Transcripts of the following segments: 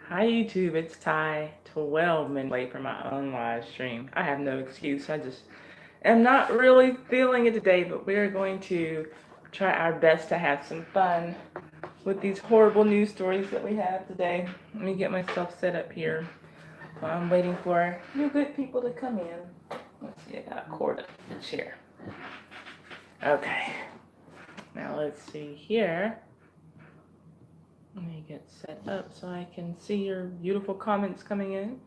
Hi YouTube, it's Ty. 12 minutes late for my own live stream. I have no excuse. I just am not really feeling it today, but we're going to try our best to have some fun with these horrible news stories that we have today. Let me get myself set up here while I'm waiting for you good people to come in. Let's see, I got a cord up the chair. Okay, now let's see here. Let me get set up so I can see your beautiful comments coming in.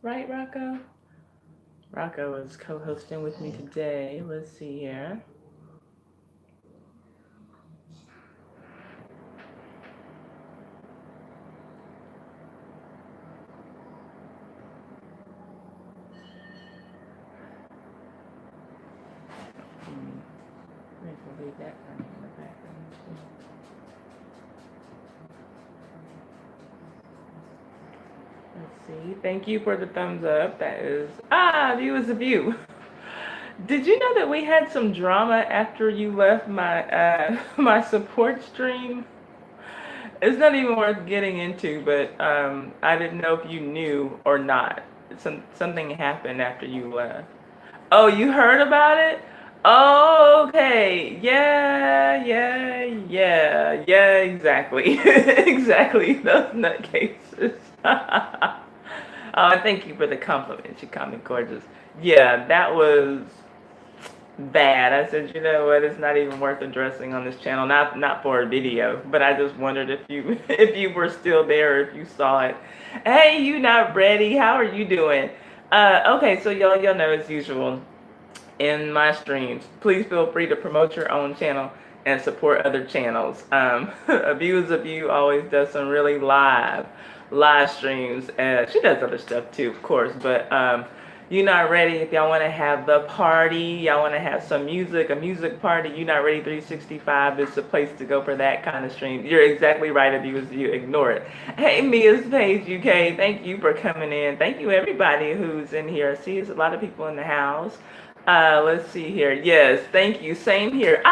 Right, Rocco? Rocco is co-hosting with me today. Let's see here. Maybe we'll leave that running in the background too. Let's see. Thank you for the thumbs up. That is view is a view. Did you know that we had some drama after you left my my support stream? It's not even worth getting into, but I didn't know if you knew or not. Something happened after you left. Oh, you heard about it? Oh, okay. Yeah, exactly. Exactly. Those nutcases. Thank you for the compliment. You call me gorgeous. Yeah, that was bad. I said, you know what? It's not even worth addressing on this channel. Not for a video, but I just wondered if you if you were still there, or if you saw it. Hey, you not ready? How are you doing? Okay, so y'all know as usual in my streams, please feel free to promote your own channel and support other channels. Abuse of You always does some really live streams. She does other stuff too, of course, but you're not ready. If y'all want to have the party, y'all want to have some music, a music party, you not ready 365 is the place to go for that kind of stream. You're exactly right. Abuse of You, ignore it. Hey, Mia's Page UK, thank you for coming in. Thank you everybody who's in here. I see there's a lot of people in the house. Let's see here. Yes, thank you. Same here.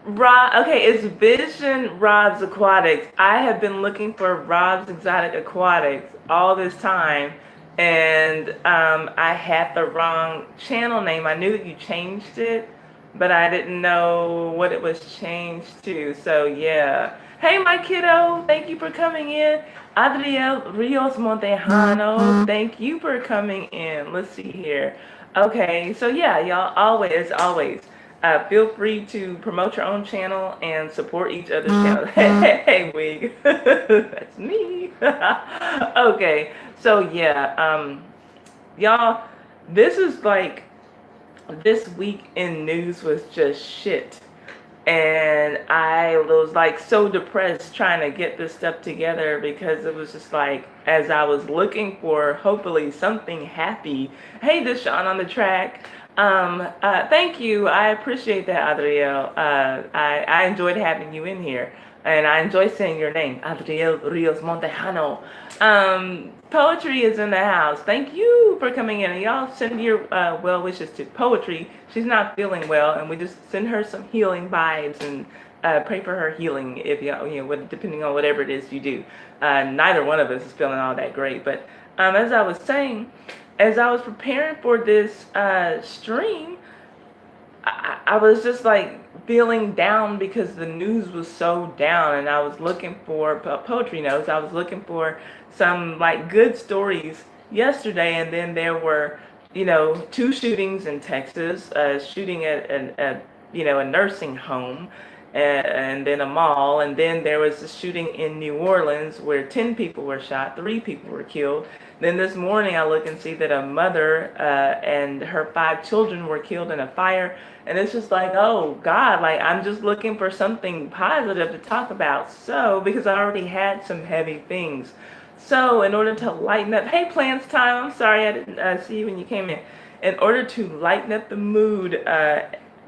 Rob. Okay, it's Vision Rob's Aquatics. I have been looking for Rob's Exotic Aquatics all this time, and I had the wrong channel name. I knew that you changed it, but I didn't know what it was changed to. So yeah. Hey, my kiddo. Thank you for coming in. Adriel Rios Montejano. Thank you for coming in. Let's see here. Okay, so yeah, y'all always feel free to promote your own channel and support each other's channels. Hey, Wig, that's me. Okay, so yeah, y'all, this is like this week in news was just shit. And I was like so depressed trying to get this stuff together because it was just like, as I was looking for hopefully something happy. Hey, Deshaun on the track. Thank you. I appreciate that, Adriel. I enjoyed having you in here. And I enjoy saying your name, Adriel Rios Montejano. Poetry is in the house. Thank you for coming in. And y'all send your well wishes to Poetry. She's not feeling well, and we just send her some healing vibes and pray for her healing. If depending on whatever it is you do. Neither one of us is feeling all that great. But as I was saying, as I was preparing for this stream, I was just like feeling down because the news was so down, and I was looking for poetry notes. I was looking for some like good stories yesterday, and then there were, two shootings in Texas, shooting at a nursing home, and then a mall, and then there was a shooting in New Orleans where 10 people were shot, 3 people were killed. Then this morning I look and see that a mother and her 5 children were killed in a fire. And it's just like, oh God, like I'm just looking for something positive to talk about. So, because I already had some heavy things. So, in order to lighten up, hey, Plants Time, I'm sorry I didn't see you when you came in. In order to lighten up the mood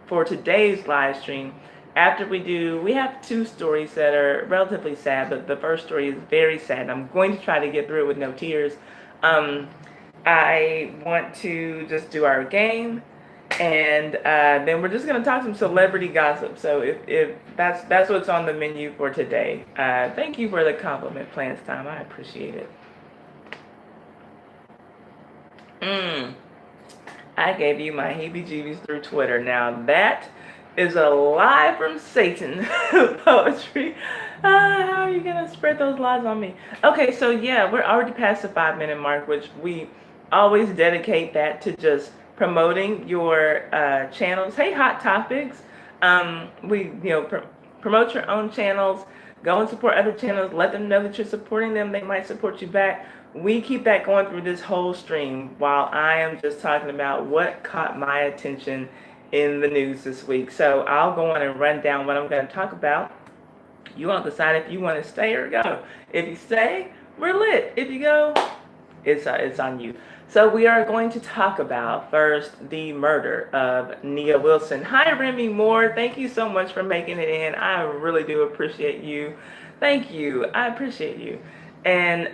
for today's live stream, after we have 2 stories that are relatively sad, but the first story is very sad. I'm going to try to get through it with no tears. I want to just do our game, And then we're just gonna talk some celebrity gossip. So if that's what's on the menu for today. Thank you for the compliment, Plans Time. I appreciate it. Mm, I gave you my heebie-jeebies through Twitter. Now that is a lie from Satan. Poetry. How are you gonna spread those lies on me? Okay, so yeah, we're already past the 5 minute mark, which we always dedicate that to just promoting your channels. Hey, Hot Topics. We promote your own channels. Go and support other channels. Let them know that you're supporting them. They might support you back. We keep that going through this whole stream while I am just talking about what caught my attention in the news this week. So I'll go on and run down what I'm going to talk about. You want to decide if you want to stay or go. If you stay, we're lit. If you go, it's on you. So we are going to talk about first the murder of Nia Wilson. Hi, Remy Moore. Thank you so much for making it in. I really do appreciate you. Thank you. I appreciate you. And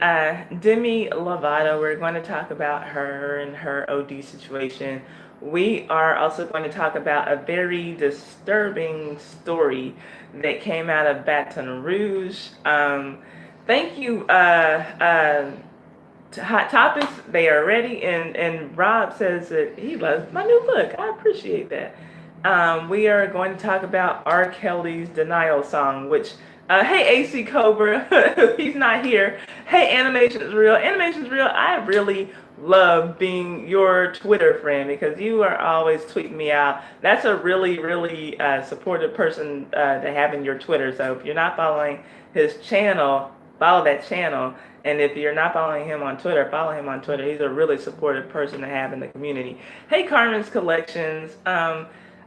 Demi Lovato, we're going to talk about her and her OD situation. We are also going to talk about a very disturbing story that came out of Baton Rouge. Thank you, Hot Topics. They are ready, and Rob says that he loves my new look. I appreciate that. We are going to talk about R. Kelly's Denial song, which hey, AC Cobra, he's not here. Hey, Animation's Real. Animation's Real, I really love being your Twitter friend because you are always tweeting me out. That's a really, really supportive person to have in your Twitter. So if you're not following his channel, follow that channel. And if you're not following him on Twitter, follow him on Twitter. He's a really supportive person to have in the community. Hey, Carmen's Collections.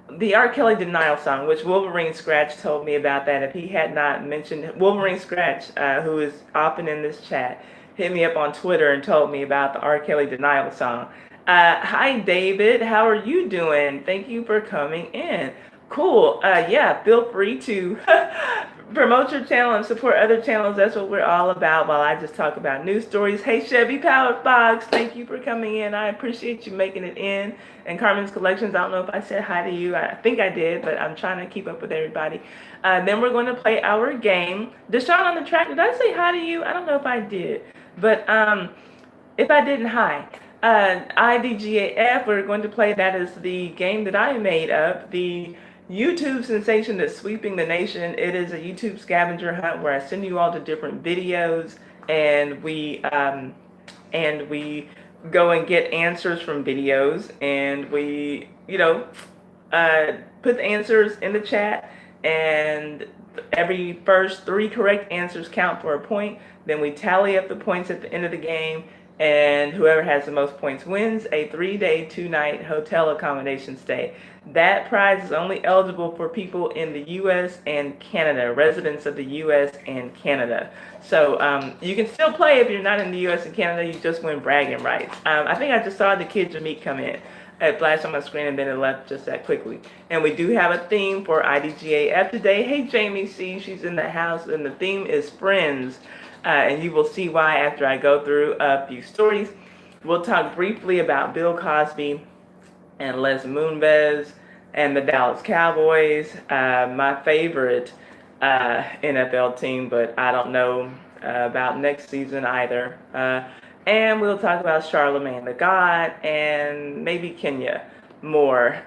The R. Kelly Denial song, which Wolverine Scratch told me about that. If he had not mentioned Wolverine Scratch, who is often in this chat, hit me up on Twitter and told me about the R. Kelly Denial song. Hi, David. How are you doing? Thank you for coming in. Cool. Yeah, feel free to promote your channel and support other channels. That's what we're all about while I just talk about news stories. Hey, Chevy Powered Fox, thank you for coming in. I appreciate you making it in. And Carmen's Collections, I don't know if I said hi to you. I think I did, but I'm trying to keep up with everybody. Then we're going to play our game. Deshaun on the track, did I say hi to you? I don't know if I did. But if I didn't, hi. IDGAF, we're going to play. That is the game that I made up. The YouTube sensation that's sweeping the nation. It is a YouTube scavenger hunt where I send you all to different videos, and we go and get answers from videos, and we put the answers in the chat, and every first 3 correct answers count for a point. Then we tally up the points at the end of the game, and whoever has the most points wins a 3-day, 2-night hotel accommodation stay. That prize is only eligible for people in the U.S. and Canada, residents of the U.S. and Canada. So you can still play if you're not in the U.S. and Canada. You just win bragging rights. I think I just saw the Kid Jameek come in. It flashed on my screen and then it left just that quickly. And we do have a theme for IDGAF today. Hey, Jamie C. She's in the house, and the theme is Friends. And you will see why after I go through a few stories. We'll talk briefly about Bill Cosby and Les Moonves and the Dallas Cowboys, my favorite NFL team, but I don't know about next season either. And we'll talk about Charlemagne the God and maybe Kenya more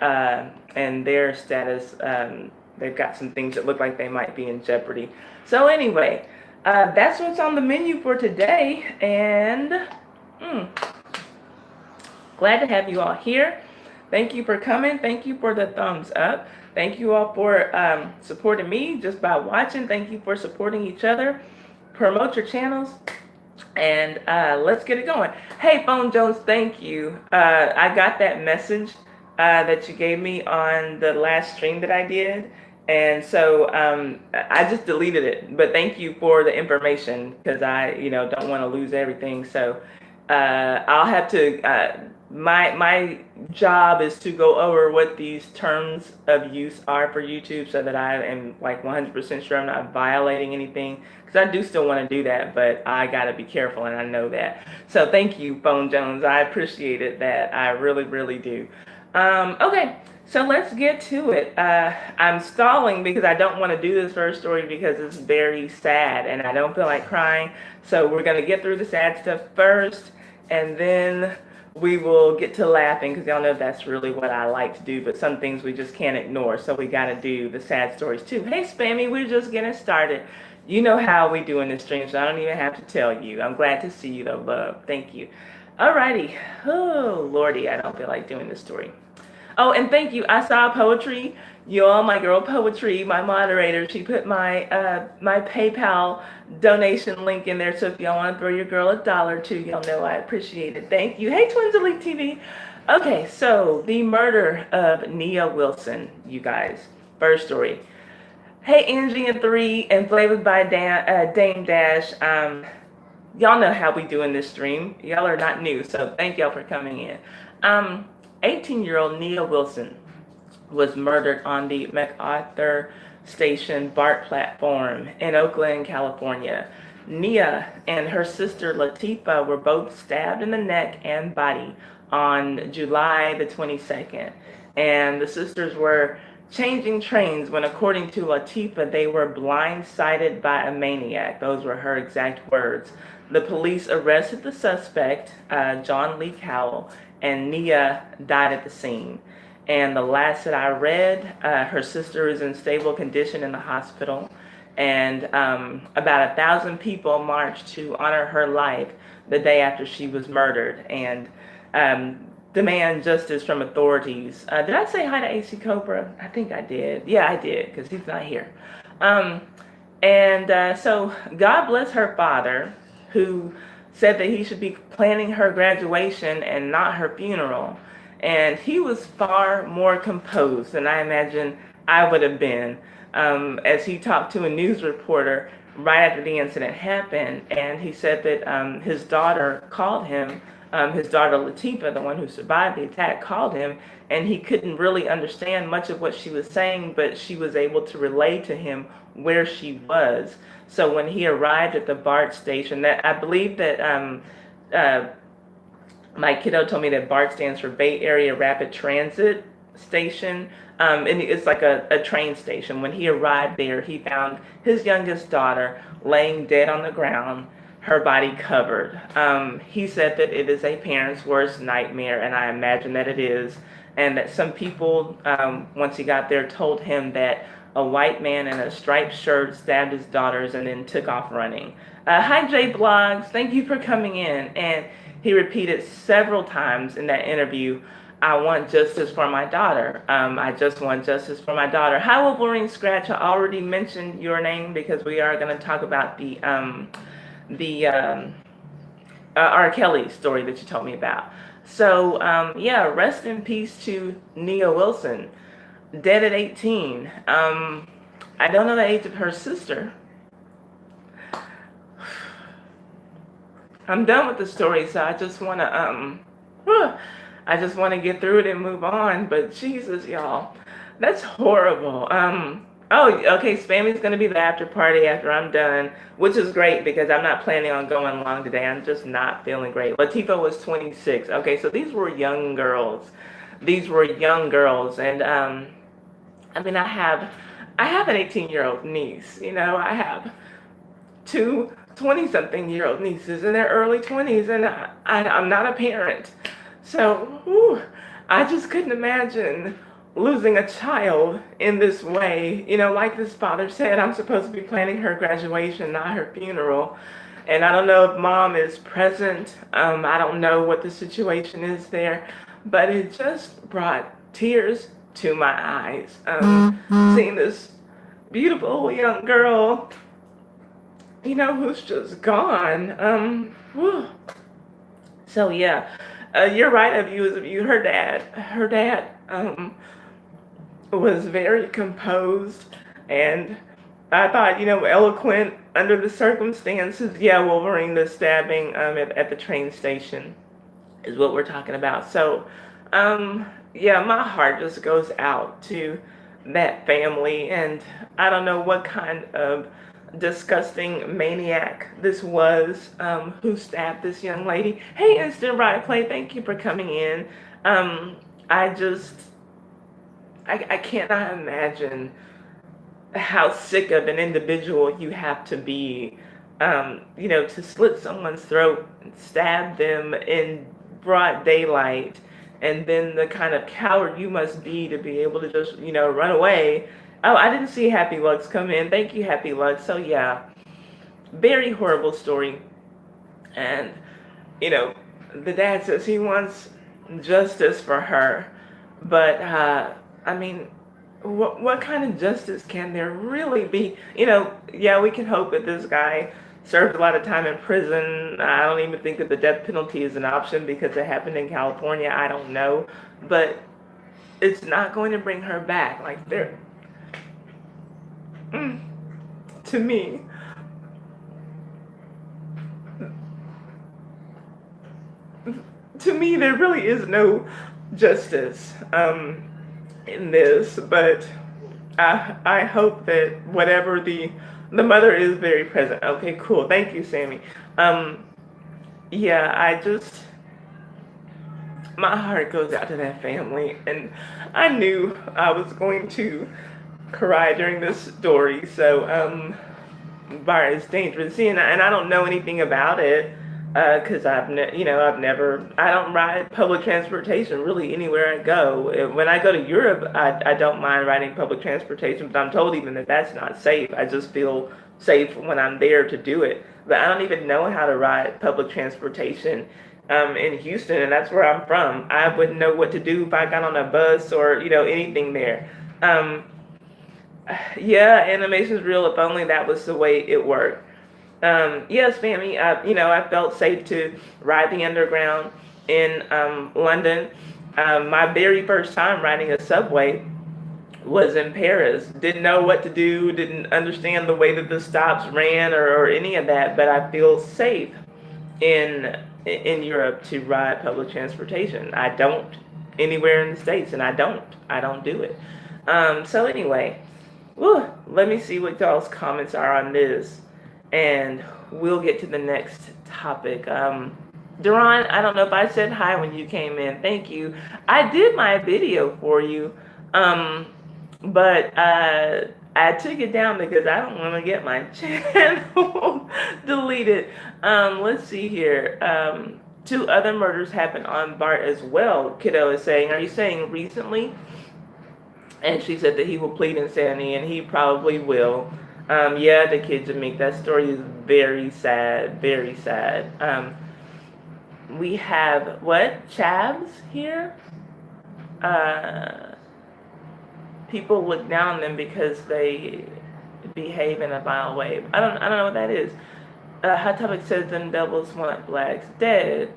and their status. They've got some things that look like they might be in jeopardy. So anyway, that's what's on the menu for today, and glad to have you all here. Thank you for coming. Thank you for the thumbs up. Thank you all for supporting me just by watching. Thank you for supporting each other. Promote your channels, and let's get it going. Hey, Phone Jones, thank you. I got that message that you gave me on the last stream that I did. And so I just deleted it, but thank you for the information because I, don't want to lose everything. So I'll have to. My job is to go over what these terms of use are for YouTube, so that I am like 100% sure I'm not violating anything. Because I do still want to do that, but I gotta be careful, and I know that. So thank you, Phone Jones. I appreciated that. I really, really do. Okay, so let's get to it. I'm stalling because I don't want to do this first story because it's very sad and I don't feel like crying. So we're going to get through the sad stuff first and then we will get to laughing because y'all know that's really what I like to do, but some things we just can't ignore. So we got to do the sad stories too. Hey, Spammy, we're just getting started. You know how we do in this stream, so I don't even have to tell you. I'm glad to see you, though, love. Thank you. Alrighty. Oh, Lordy, I don't feel like doing this story. Oh, and thank you. I saw poetry. Y'all, my girl Poetry, my moderator, she put my PayPal donation link in there. So if y'all want to throw your girl $1 or 2, y'all know I appreciate it. Thank you. Hey, Twins Elite TV. Okay, so the murder of Nia Wilson, you guys. First story. Hey, Angie and 3 and flavored by Dame Dash. Y'all know how we do in this stream. Y'all are not new, so thank y'all for coming in. 18-year-old Nia Wilson was murdered on the MacArthur Station BART platform in Oakland, California. Nia and her sister Latifah were both stabbed in the neck and body on July the 22nd. And the sisters were changing trains when, according to Latifah, they were blindsided by a maniac. Those were her exact words. The police arrested the suspect, John Lee Cowell, and Nia died at the scene. And the last that I read, her sister is in stable condition in the hospital. And about 1,000 people marched to honor her life the day after she was murdered and demand justice from authorities. Did I say hi to AC Cobra? I think I did. Yeah, I did, because he's not here. So God bless her father, who said that he should be planning her graduation and not her funeral. And he was far more composed than I imagine I would have been, as he talked to a news reporter right after the incident happened. And he said that his daughter called him, his daughter Latifah, the one who survived the attack, called him, and he couldn't really understand much of what she was saying, but she was able to relay to him where she was. So when he arrived at the BART station, that I believe that my kiddo told me that BART stands for Bay Area Rapid Transit Station, and it's like a train station. When he arrived there, he found his youngest daughter laying dead on the ground, her body covered. He said that it is a parent's worst nightmare, and I imagine that it is, and that some people, once he got there, told him that a white man in a striped shirt stabbed his daughters and then took off running. Hi, Jay Blogs. Thank you for coming in. And he repeated several times in that interview, I want justice for my daughter. I just want justice for my daughter. Hi, Wolverine Scratch. I already mentioned your name because we are going to talk about the R. Kelly story that you told me about. So, yeah, rest in peace to Nia Wilson, dead at 18. I don't know the age of her sister. I'm done with the story, so I just want to get through it and move on. But Jesus, y'all, that's horrible. Oh, okay, Spammy's gonna be the after party after I'm done, which is great because I'm not planning on going long today. I'm just not feeling great. Latifah was 26. Okay, so these were young girls. And I mean, I have an 18-year-old niece. You know, I have two 20-something-year-old nieces in their early 20s, and I'm not a parent. So, I just couldn't imagine losing a child in this way. You know, like this father said, I'm supposed to be planning her graduation, not her funeral. And I don't know if mom is present. I don't know what the situation is there, but it just brought tears to my eyes. Seeing this beautiful young girl, you know, who's just gone. So yeah, you're right, of you. Her dad was very composed, and I thought, you know, eloquent under the circumstances. Yeah, Wolverine, the stabbing at the train station is what we're talking about. So, yeah, my heart just goes out to that family, and I don't know what kind of disgusting maniac this was, who stabbed this young lady. Hey, Instant Riot Play, thank you for coming in. I just, I cannot imagine how sick of an individual you have to be, to slit someone's throat, stab them in broad daylight, and then the kind of coward you must be to be able to just, run away. Oh, I didn't see Happy Lux come in. Thank you, Happy Lux. So yeah, very horrible story. And, the dad says he wants justice for her. But, I mean, what kind of justice can there really be? Yeah, we can hope that this guy served a lot of time in prison. I don't even think that the death penalty is an option because it happened in California. I don't know. But it's not going to bring her back. Like, to me, there really is no justice in this, but I hope that whatever the mother is very present. Okay, cool. Thank you, Sammy. Yeah, my heart goes out to that family, and I knew I was going to cry during this story. So, Bar is dangerous, and I don't know anything about it. Because I don't ride public transportation really anywhere I go. When I go to Europe, I don't mind riding public transportation, but I'm told even that that's not safe. I just feel safe when I'm there to do it. But I don't even know how to ride public transportation in Houston, and that's where I'm from. I wouldn't know what to do if I got on a bus or, anything there. Yeah, animation's real. If only that was the way it worked. Yes, Fammy, I felt safe to ride the underground in London. My very first time riding a subway was in Paris. Didn't know what to do, didn't understand the way that the stops ran or any of that, but I feel safe in Europe to ride public transportation. I don't anywhere in the States, and I don't do it. So anyway, let me see what y'all's comments are on this, and we'll get to the next topic. Duran, I don't know if I said hi when you came in. Thank you. I did my video for you, but I took it down because I don't want to get my channel deleted. Let's see here. 2 other murders happened on Bart as well, Kiddo is saying. Are you saying recently? And she said that he will plead insanity, and he probably will. Yeah, the kids of Meek. That story is very sad, very sad. We have, Chavs here? People look down on them because they behave in a vile way. I don't know what that is. Hot Topic says them devils want blacks dead.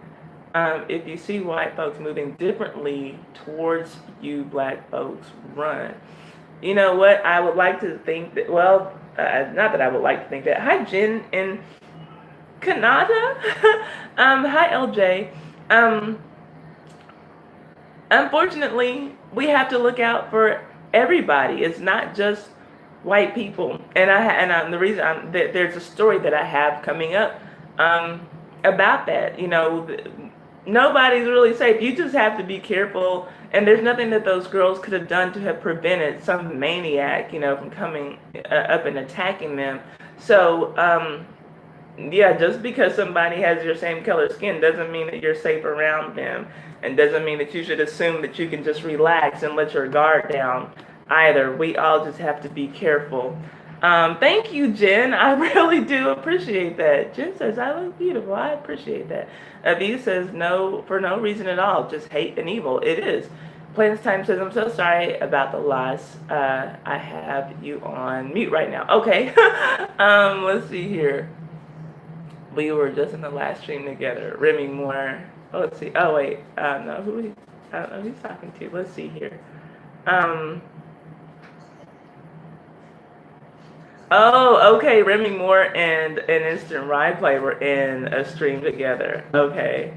If you see white folks moving differently towards you, black folks run. You know what? I would like to think that, not that I would like to think that. Hi, Jen and Kanata. Hi, LJ. Unfortunately, we have to look out for everybody. It's not just white people. And the reason there's a story that I have coming up about that. Nobody's really safe. You just have to be careful. And there's nothing that those girls could have done to have prevented some maniac, from coming up and attacking them. So, yeah, just because somebody has your same color skin doesn't mean that you're safe around them, and doesn't mean that you should assume that you can just relax and let your guard down either. We all just have to be careful. Thank you, Jen. I really do appreciate that. Jen says, I look beautiful. I appreciate that. Aviv says, no, for no reason at all, just hate and evil. It is. Plans Time says, I'm so sorry about the loss. I have you on mute right now. Okay. Let's see here. We were just in the last stream together. Remy Moore. Oh, let's see. Oh, wait. No, I don't know who he's talking to. Let's see here. Oh, okay. Remy Moore and Instant Ride Play were in a stream together. Okay.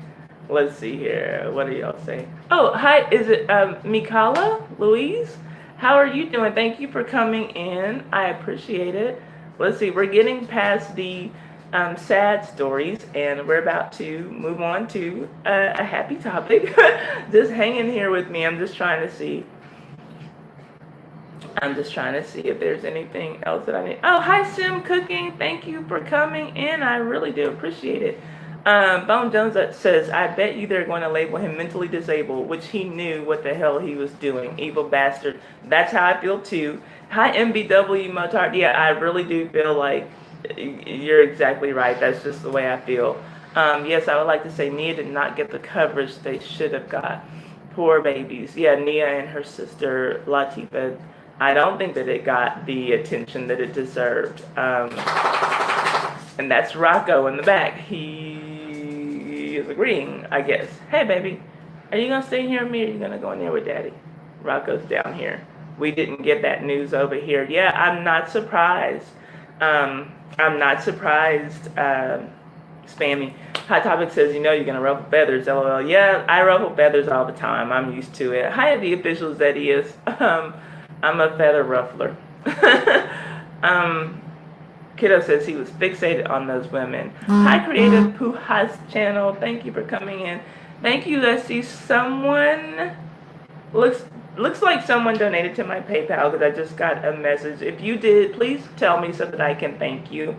Let's see here. What are y'all saying? Oh, hi. Is it Mikala? Louise? How are you doing? Thank you for coming in. I appreciate it. Let's see. We're getting past the sad stories, and we're about to move on to a happy topic. Just hang in here with me. I'm just trying to see if there's anything else that I need. Oh, hi, Sim Cooking. Thank you for coming in. I really do appreciate it. Bone Jones says, I bet you they're going to label him mentally disabled, which he knew what the hell he was doing. Evil bastard. That's how I feel too. Hi, MBW Motard. Yeah, I really do feel like you're exactly right. That's just the way I feel. Yes, I would like to say Nia did not get the coverage they should have got. Poor babies. Yeah, Nia and her sister Latifa, I don't think that it got the attention that it deserved. And that's Rocco in the back. He is agreeing, I guess. Hey, baby, are you going to stay here with me, or are you going to go in there with Daddy? Rocco's down here. We didn't get that news over here. Yeah, I'm not surprised. Spammy. Hot Topic says, you know you're going to ruffle feathers, LOL. Yeah, I ruffle feathers all the time. I'm used to it. Hi, the officials, that is. I'm a feather ruffler. Kiddo says he was fixated on those women. Hi, Creative Puha's channel. Thank you for coming in. Thank you. I see someone. Looks like someone donated to my PayPal, because I just got a message. If you did, please tell me so that I can thank you.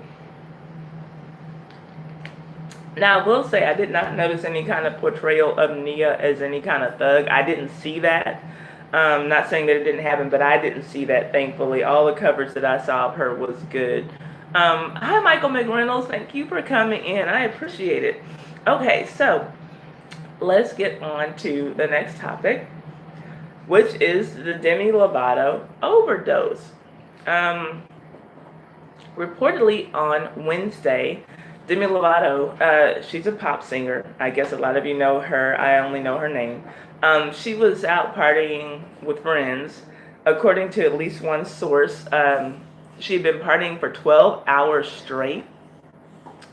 Now, I will say I did not notice any kind of portrayal of Nia as any kind of thug. I didn't see that. Not saying that it didn't happen, but I didn't see that, thankfully. All the coverage that I saw of her was good. Hi, Michael McReynolds. Thank you for coming in. I appreciate it. Okay, so let's get on to the next topic, which is the Demi Lovato overdose. Reportedly on Wednesday, Demi Lovato, she's a pop singer. I guess a lot of you know her. I only know her name. She was out partying with friends. According to at least one source, she'd been partying for 12 hours straight,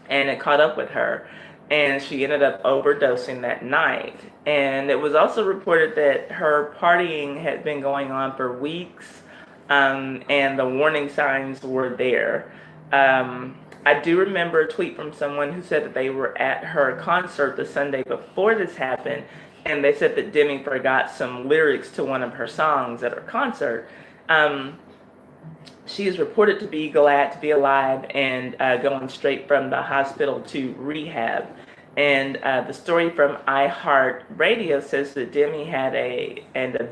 and it caught up with her, and she ended up overdosing that night. And it was also reported that her partying had been going on for weeks, and the warning signs were there. I do remember a tweet from someone who said that they were at her concert the Sunday before this happened, and they said that Demi forgot some lyrics to one of her songs at her concert. She is reported to be glad to be alive and going straight from the hospital to rehab. And the story from iHeartRadio says that Demi had a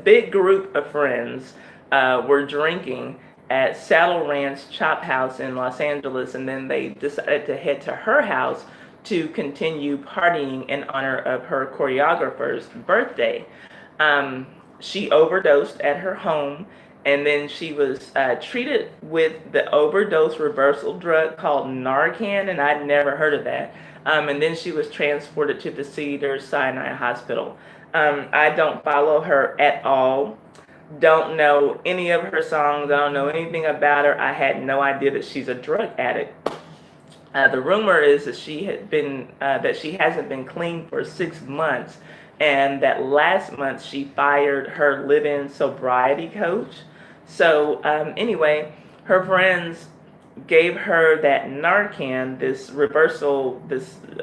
big group of friends were drinking at Saddle Ranch Chop House in Los Angeles, and then they decided to head to her house to continue partying in honor of her choreographer's birthday. She overdosed at her home, and then she was treated with the overdose reversal drug called Narcan, and I'd never heard of that. And then she was transported to the Cedars-Sinai Hospital. I don't follow her at all. Don't know any of her songs. I don't know anything about her. I had no idea that she's a drug addict. The rumor is that she hasn't been clean for 6 months, and that last month she fired her live-in sobriety coach. So anyway, her friends gave her that Narcan, this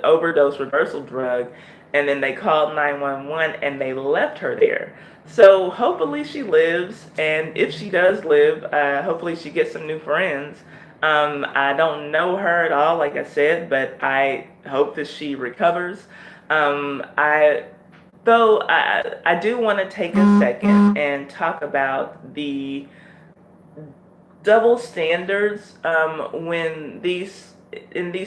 overdose reversal drug, and then they called 911 and they left her there. So hopefully she lives, and if she does live, hopefully she gets some new friends. I don't know her at all, like I said, but I hope that she recovers. I do want to take a second and talk about the double standards in these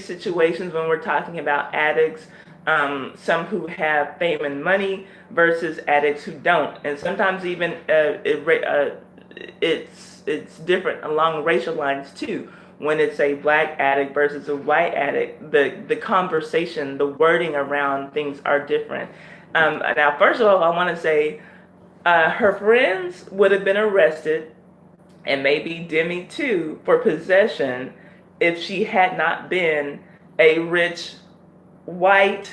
situations when we're talking about addicts. Some who have fame and money versus addicts who don't, and sometimes even it's different along racial lines too. When it's a black addict versus a white addict, the conversation, the wording around things are different. Now, first of all, I want to say her friends would have been arrested, and maybe Demi too, for possession if she had not been a rich white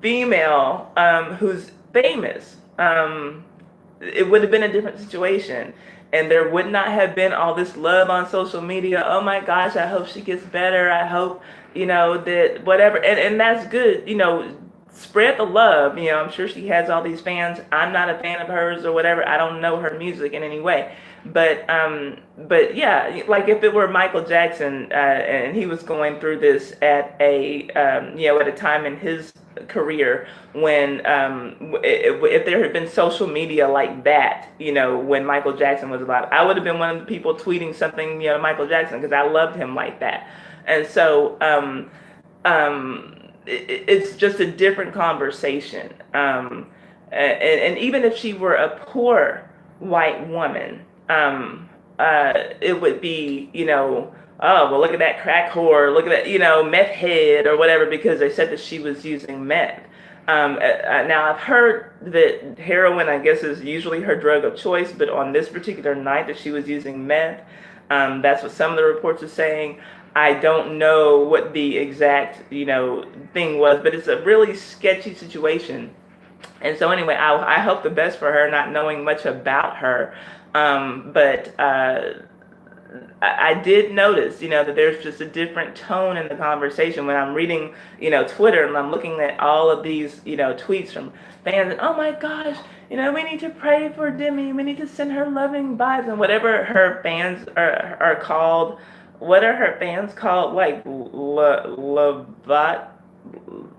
female who's famous. It would have been a different situation. and there would not have been all this love on social media. Oh my gosh, I hope she gets better. I hope, that whatever. And that's good, spread the love. I'm sure she has all these fans. I'm not a fan of hers or whatever. I don't know her music in any way. But yeah, like if it were Michael Jackson, and he was going through this at at a time in his career when, if there had been social media like that, when Michael Jackson was alive, I would have been one of the people tweeting something, to Michael Jackson, because I loved him like that. And so, it's just a different conversation. And even if she were a poor white woman, it would be, oh, well, look at that crack whore, look at that, meth head or whatever, because they said that she was using meth. Now, I've heard that heroin, I guess, is usually her drug of choice, but on this particular night that she was using meth, that's what some of the reports are saying. I don't know what the exact, thing was, but it's a really sketchy situation. And so anyway, I hope the best for her, not knowing much about her. But I did notice, that there's just a different tone in the conversation when I'm reading, Twitter, and I'm looking at all of these, tweets from fans, and oh my gosh, we need to pray for Demi. We need to send her loving vibes, and whatever her fans are called. What are her fans called? Like Lavat.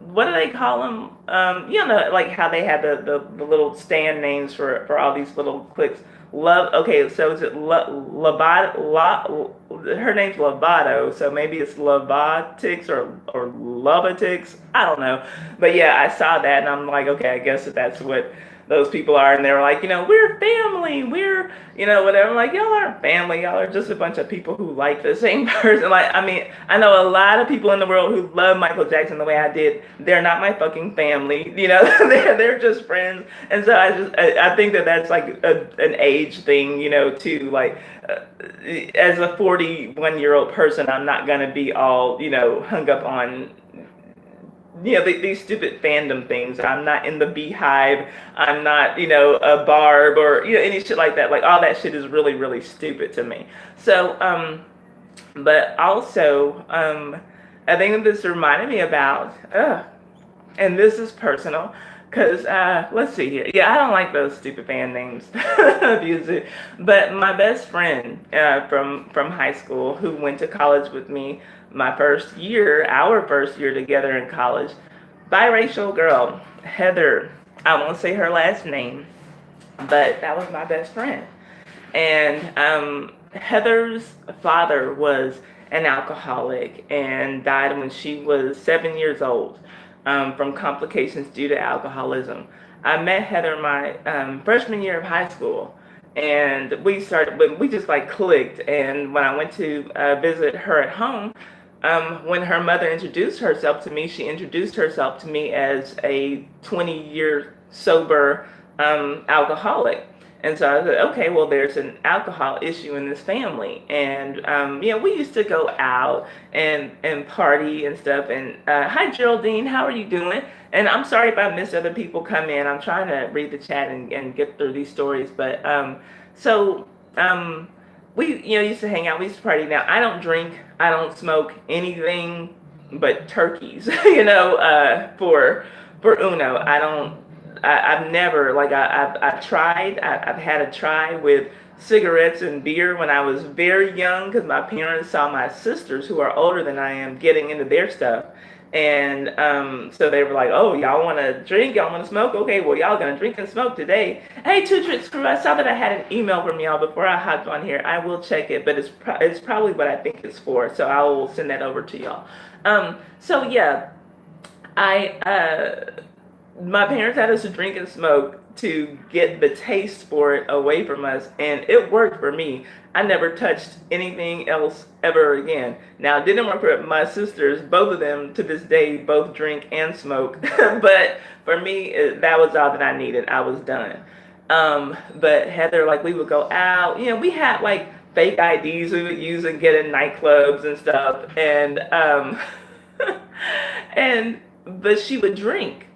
What do they call them? Like how they had the little stand names for all these little cliques. Love. Okay, so is it her name's Lovato, so maybe it's Lovatics or Lovatics. I don't know, but yeah, I saw that and I'm like, okay, I guess that's what those people are, and they're like, we're family, we're, whatever. I'm like, y'all aren't family, y'all are just a bunch of people who like the same person. Like, I mean, I know a lot of people in the world who love Michael Jackson the way I did. They're not my fucking family, they're just friends. And so I think that's like an age thing, too. Like, as a 41-year-old person, I'm not gonna be all, hung up on these stupid fandom things. I'm not in the Beehive. I'm not, a Barb or, any shit like that. Like, all that shit is really, really stupid to me. So, but also, I think this reminded me about, and this is personal, because, let's see here. Yeah, I don't like those stupid fan names. But my best friend from high school, who went to college with me our first year together in college, biracial girl, Heather. I won't say her last name, but that was my best friend. And Heather's father was an alcoholic and died when she was 7 years old, from complications due to alcoholism. I met Heather my freshman year of high school, and we just like clicked. And when I went to visit her at home, when her mother introduced herself to me, she introduced herself to me as a 20-year sober alcoholic. And so I said, okay, well, there's an alcohol issue in this family. And, we used to go out and party and stuff. And, hi, Geraldine, how are you doing? And I'm sorry if I missed other people come in. I'm trying to read the chat and get through these stories. But we, used to hang out. We used to party. Now, I don't drink. I don't smoke anything but turkeys, for Uno. I've never, like, I've tried. I've had a try with cigarettes and beer when I was very young, because my parents saw my sisters, who are older than I am, getting into their stuff. And so they were like, oh, y'all want to drink? Y'all want to smoke? Okay, well, y'all going to drink and smoke today. Hey, Two Tricks Crew, I saw that I had an email from y'all before I hopped on here. I will check it, but it's probably what I think it's for, so I will send that over to y'all. So, yeah, my parents had us to drink and smoke to get the taste for it away from us, and it worked for me. I never touched anything else ever again. Now, it didn't work for my sisters. Both of them, to this day, both drink and smoke. But for me, that was all that I needed. I was done. But Heather, like, we would go out. We had, like, fake IDs we would use and get in nightclubs and stuff. And, but she would drink.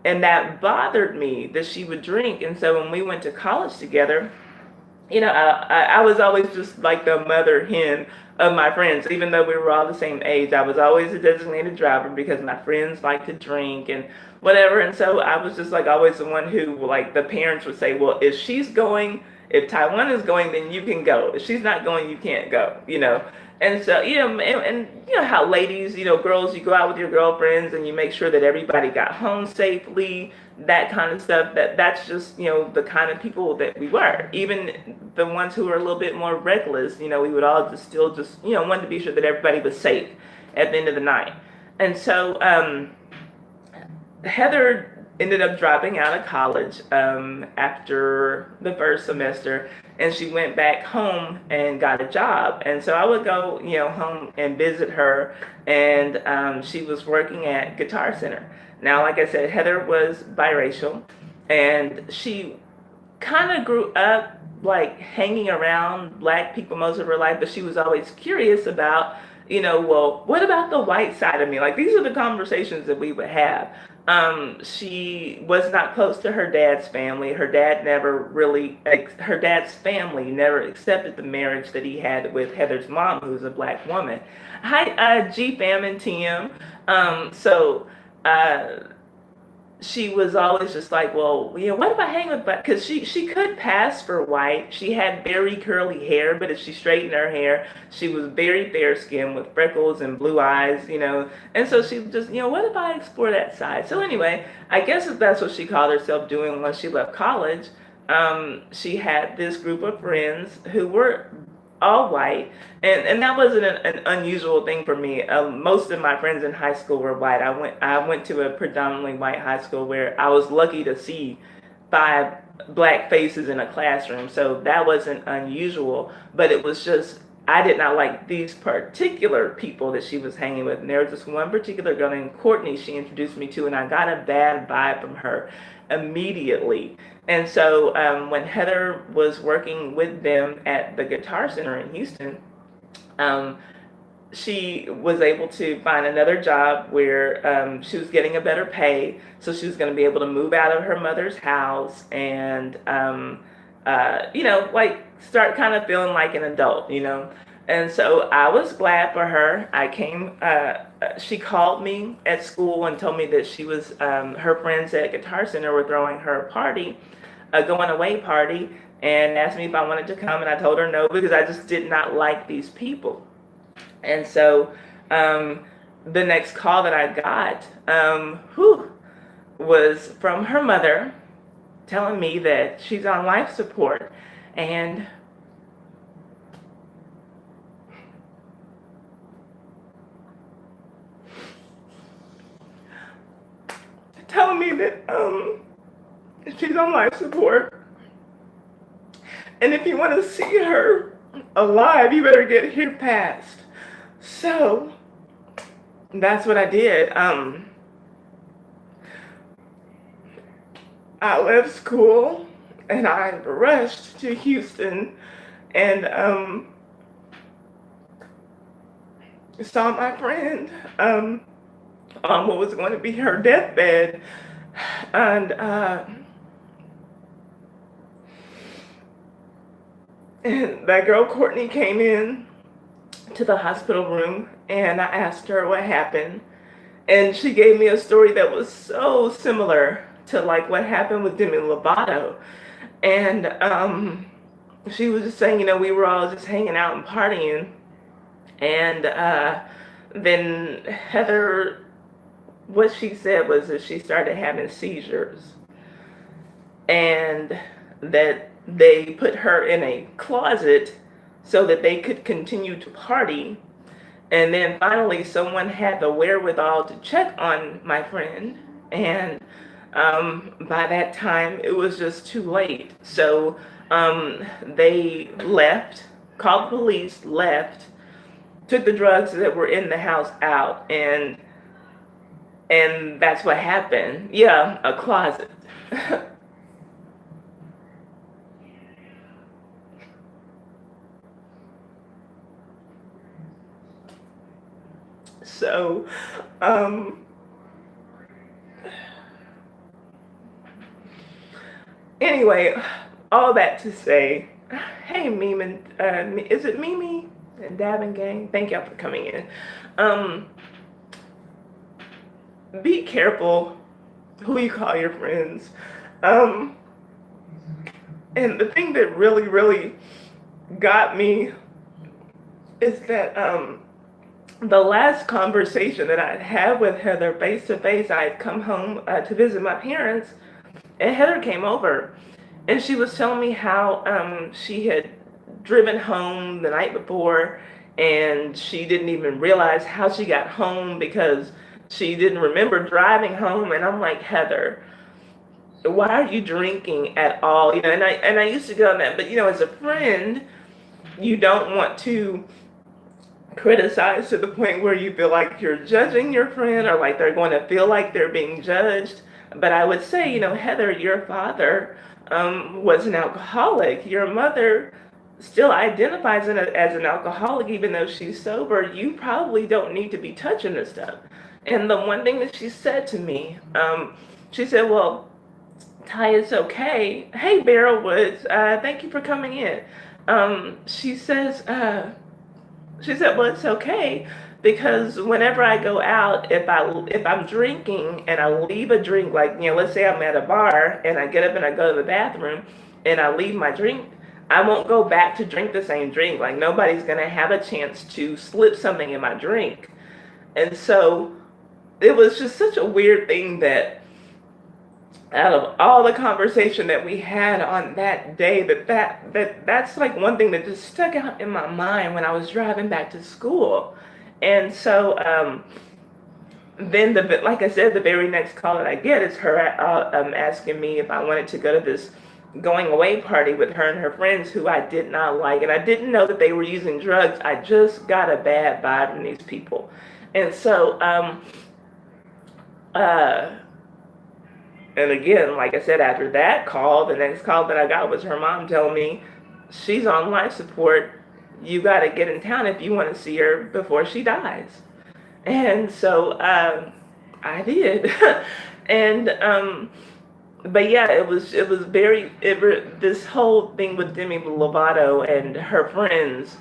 And that bothered me, that she would drink. And so when we went to college together, I was always just like the mother hen of my friends, even though we were all the same age. I was always a designated driver because my friends like to drink and whatever. And so I was just like always the one who, like, the parents would say, well, if she's going, if Taiwan is going, then you can go. If she's not going, you can't go. And so, and you know how ladies, girls, you go out with your girlfriends and you make sure that everybody got home safely, that kind of stuff. That's just, the kind of people that we were. Even the ones who were a little bit more reckless, we would all just still just, want to be sure that everybody was safe at the end of the night. And so Heather ended up dropping out of college after the first semester, and she went back home and got a job. And so I would go, home and visit her, and she was working at Guitar Center. Now, like I said, Heather was biracial, and she kind of grew up like hanging around black people most of her life, but she was always curious about, well, what about the white side of me? Like, these are the conversations that we would have. She was not close to her dad's family. Her dad's family never accepted the marriage that he had with Heather's mom, who's a black woman. Hi, G Fam and TM. So, she was always just like, well, what if I hang with black? Because she could pass for white. She had very curly hair, but if she straightened her hair, she was very fair skinned with freckles and blue eyes. And so she just, what if I explore that side? So anyway, I guess that's what she called herself doing once she left college. She had this group of friends who were all white, and that wasn't an unusual thing for me. Most of my friends in high school were white. I went to a predominantly white high school where I was lucky to see 5 black faces in a classroom, so that wasn't unusual. But it was just, I did not like these particular people that she was hanging with. And there was this one particular girl named Courtney she introduced me to, and I got a bad vibe from her immediately. And so when Heather was working with them at the Guitar Center in Houston, she was able to find another job where she was getting a better pay. So she was going to be able to move out of her mother's house and, like start kind of feeling like an adult. And so I was glad for her. She called me at school and told me that her friends at Guitar Center were throwing her a party, a going away party, and asked me if I wanted to come, and I told her no because I just did not like these people. And so the next call that I got was from her mother telling me that she's on life support and telling me that she's on life support, and if you want to see her alive, you better get here fast. So that's what I did. I left school and I rushed to Houston and saw my friend on what was going to be her deathbed, and that girl Courtney came in to the hospital room, and I asked her what happened, and she gave me a story that was so similar to like what happened with Demi Lovato. And she was just saying, we were all just hanging out and partying, and then Heather, what she said was that she started having seizures, and that they put her in a closet so that they could continue to party. And then finally someone had the wherewithal to check on my friend, and by that time it was just too late. So they left, called the police, left, took the drugs that were in the house out, and that's what happened. Yeah, a closet. So, anyway, all that to say, Hey, Meme and is it Mimi and Dab and Gang? Thank y'all for coming in. Um, be careful who you call your friends. Um, and the thing that really, really got me is that the last conversation that I'd had with Heather face to face, I had come home to visit my parents, and Heather came over, and she was telling me how she had driven home the night before, and she didn't even realize how she got home because she didn't remember driving home. And I'm like, Heather, why are you drinking at all? You know, and I used to go on that, but you know, as a friend, you don't want to criticize to the point where you feel like you're judging your friend or like they're going to feel like they're being judged. But I would say, you know, Heather, your father was an alcoholic. Your mother still identifies as an alcoholic, even though she's sober. You probably don't need to be touching this stuff. And the one thing that she said to me, she said, well, Ty, it's okay. Hey, Beryl Woods, thank you for coming in. She says, she said, "Well, it's okay because whenever I go out, if I'm drinking and I leave a drink, like you know, let's say I'm at a bar and I get up and I go to the bathroom and I leave my drink, I won't go back to drink the same drink. Like nobody's gonna have a chance to slip something in my drink." And so it was just such a weird thing that out of all the conversation that we had on that day, that's like one thing that just stuck out in my mind when I was driving back to school. And so then like I said, the very next call that I get is her asking me if I wanted to go to this going away party with her and her friends who I did not like, and I didn't know that they were using drugs. I just got a bad vibe from these people. And so and again, like I said, after that call, the next call that I got was her mom telling me she's on life support. You got to get in town if you want to see her before she dies. And so I did. And but yeah, it was very this whole thing with Demi Lovato and her friends,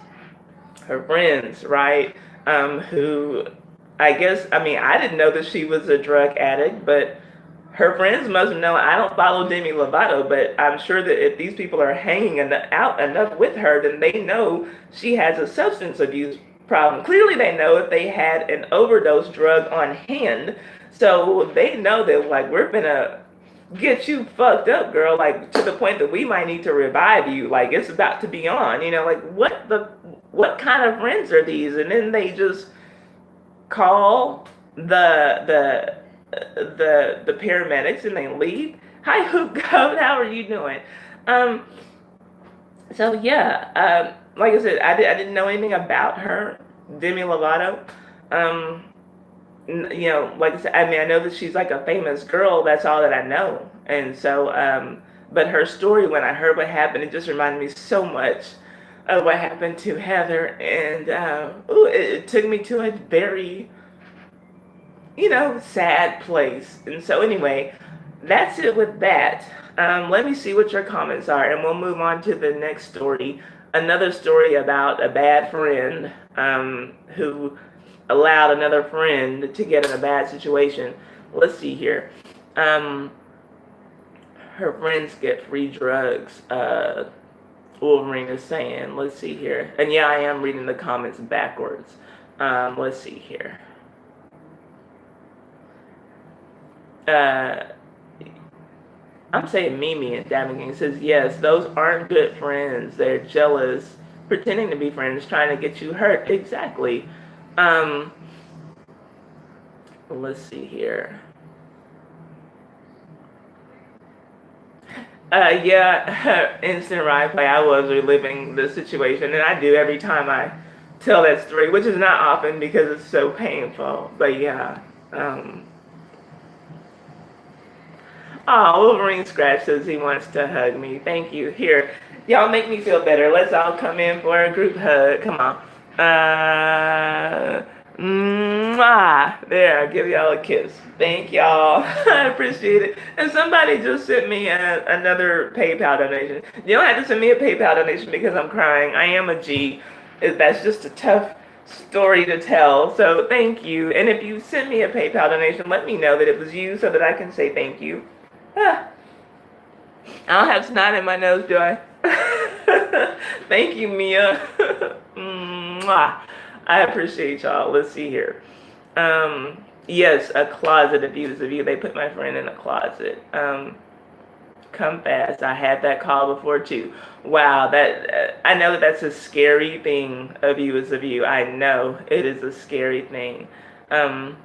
right? Who I guess I mean I didn't know that she was a drug addict, but her friends must know. I don't follow Demi Lovato, but I'm sure that if these people are hanging out enough with her, then they know she has a substance abuse problem. Clearly, they know if they had an overdose drug on hand, so they know that like we're gonna get you fucked up, girl. Like to the point that we might need to revive you. Like it's about to be on. You know, like what kind of friends are these? And then they just call the paramedics and they leave. Hi, Hoop Goat, how are you doing? Um, so yeah, like I said, I didn't know anything about her, Demi Lovato. Um, you know, like I said, I mean, I know that she's like a famous girl. That's all that I know. And so, but her story, when I heard what happened, it just reminded me so much of what happened to Heather. And it took me to a very sad place. And so anyway, that's it with that. Let me see what your comments are, and we'll move on to the next story. Another story about a bad friend who allowed another friend to get in a bad situation. Let's see here. Her friends get free drugs. Wolverine is saying. Let's see here. And yeah, I am reading the comments backwards. Let's see here. I'm saying Mimi and Demi says, yes, those aren't good friends. They're jealous, pretending to be friends, trying to get you hurt. Exactly. Let's see here. Yeah, instant replay. I was reliving the situation, and I do every time I tell that story, which is not often because it's so painful. But yeah. Oh, Wolverine Scratch says he wants to hug me. Thank you. Here, y'all make me feel better. Let's all come in for a group hug. Come on. Mwah. There, I'll give y'all a kiss. Thank y'all. I appreciate it. And somebody just sent me another PayPal donation. You don't have to send me a PayPal donation because I'm crying. I am a G. That's just a tough story to tell. So thank you. And if you send me a PayPal donation, let me know that it was you so that I can say thank you. Ah, I don't have snot in my nose, do I? Thank you, Mia. Mwah. I appreciate y'all. Let's see here. Yes, a closet of views of you. They put my friend in a closet. Come fast. I had that call before too. Wow, that I know that that's a scary thing. Of you is of you. I know it is a scary thing. Um,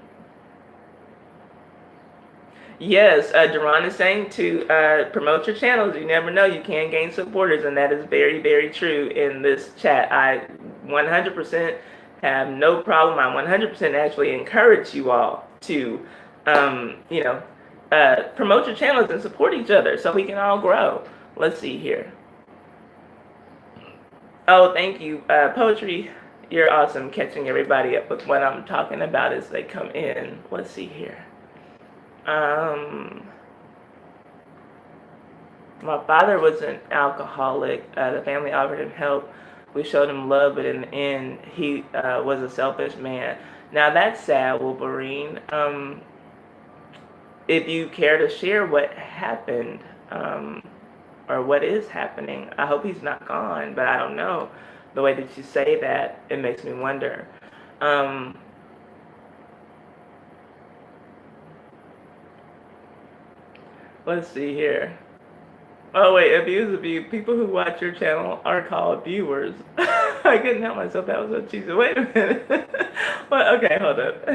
Yes, Duran is saying to promote your channels. You never know, you can gain supporters, and that is very, very true in this chat. I 100% have no problem. I 100% actually encourage you all to, you know, promote your channels and support each other so we can all grow. Let's see here. Oh, thank you. Poetry, you're awesome catching everybody up with what I'm talking about as they come in. Let's see here. My father was an alcoholic. The family offered him help. We showed him love, but in the end, he was a selfish man. Now that's sad, Wolverine. If you care to share what happened, or what is happening, I hope he's not gone, but I don't know. The way that you say that, it makes me wonder. Let's see here. Oh wait, abuse of you. People who watch your channel are called viewers. I couldn't help myself. That was so cheesy. Wait a minute. Well, okay, hold up.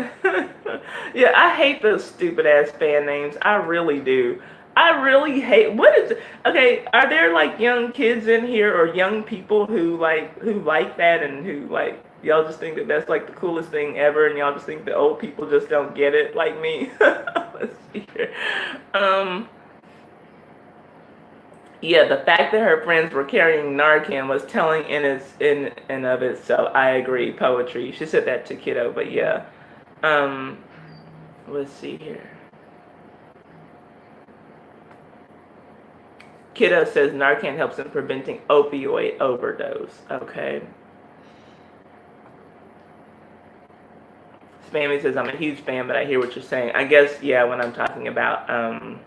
Yeah, I hate those stupid ass fan names. I really do. I really hate. What is it? Okay, are there like young kids in here or young people who like that and who like y'all just think that that's like the coolest thing ever and y'all just think that old people just don't get it like me? Let's see here. Yeah, the fact that her friends were carrying Narcan was telling in and of itself. I agree. Poetry. She said that to Kiddo, but yeah. Let's see here. Kiddo says Narcan helps in preventing opioid overdose. Okay. Spammy says I'm a huge fan, but I hear what you're saying. I guess yeah. When I'm talking about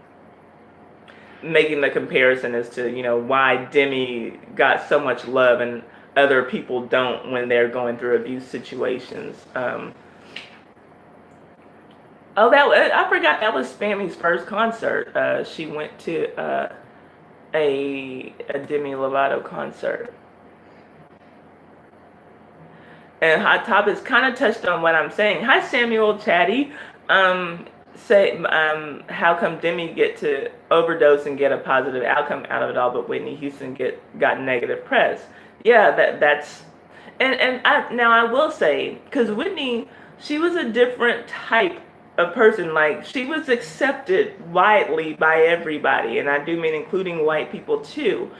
making the comparison as to, you know, why Demi got so much love and other people don't when they're going through abuse situations. Oh, I forgot that was Spammy's first concert. She went to a Demi Lovato concert. And Hot Topics kind of touched on what I'm saying. Hi, Samuel Chatty. How come Demi get to overdose and get a positive outcome out of it all, but Whitney Houston got negative press? Yeah, that's and I will say, because Whitney, she was a different type of person. Like, she was accepted widely by everybody, and I do mean including white people too.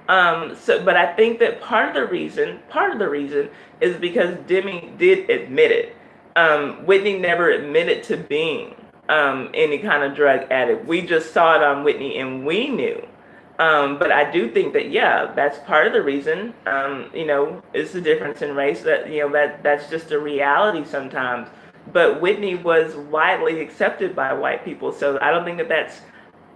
But I think that part of the reason is because Demi did admit it. Whitney never admitted to being any kind of drug addict. We just saw it on Whitney and we knew. But I do think that, yeah, that's part of the reason. You know, it's the difference in race that, you know, that's just a reality sometimes. But Whitney was widely accepted by white people. So I don't think that that's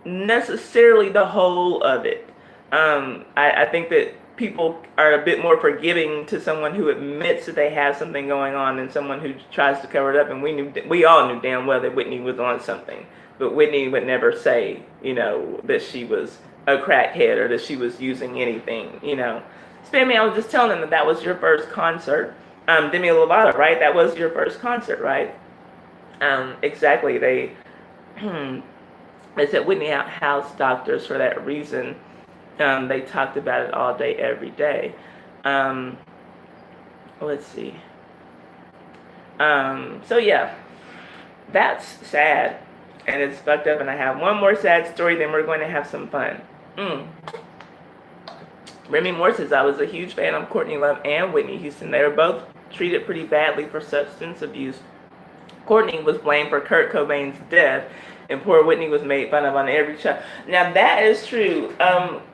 necessarily the whole of it. I think that people are a bit more forgiving to someone who admits that they have something going on than someone who tries to cover it up. And we all knew damn well that Whitney was on something, but Whitney would never say, you know, that she was a crackhead or that she was using anything, you know. Spammy, I was just telling them that was your first concert. Demi Lovato, right? That was your first concert, right? Exactly. They said Whitney House doctors for that reason. They talked about it all day, every day. Let's see. So yeah, that's sad, and it's fucked up. And I have one more sad story, then we're going to have some fun. Remy Moore says, I was a huge fan of Courtney Love and Whitney Houston. They were both treated pretty badly for substance abuse. Courtney was blamed for Kurt Cobain's death, and poor Whitney was made fun of on every show. Now that is true.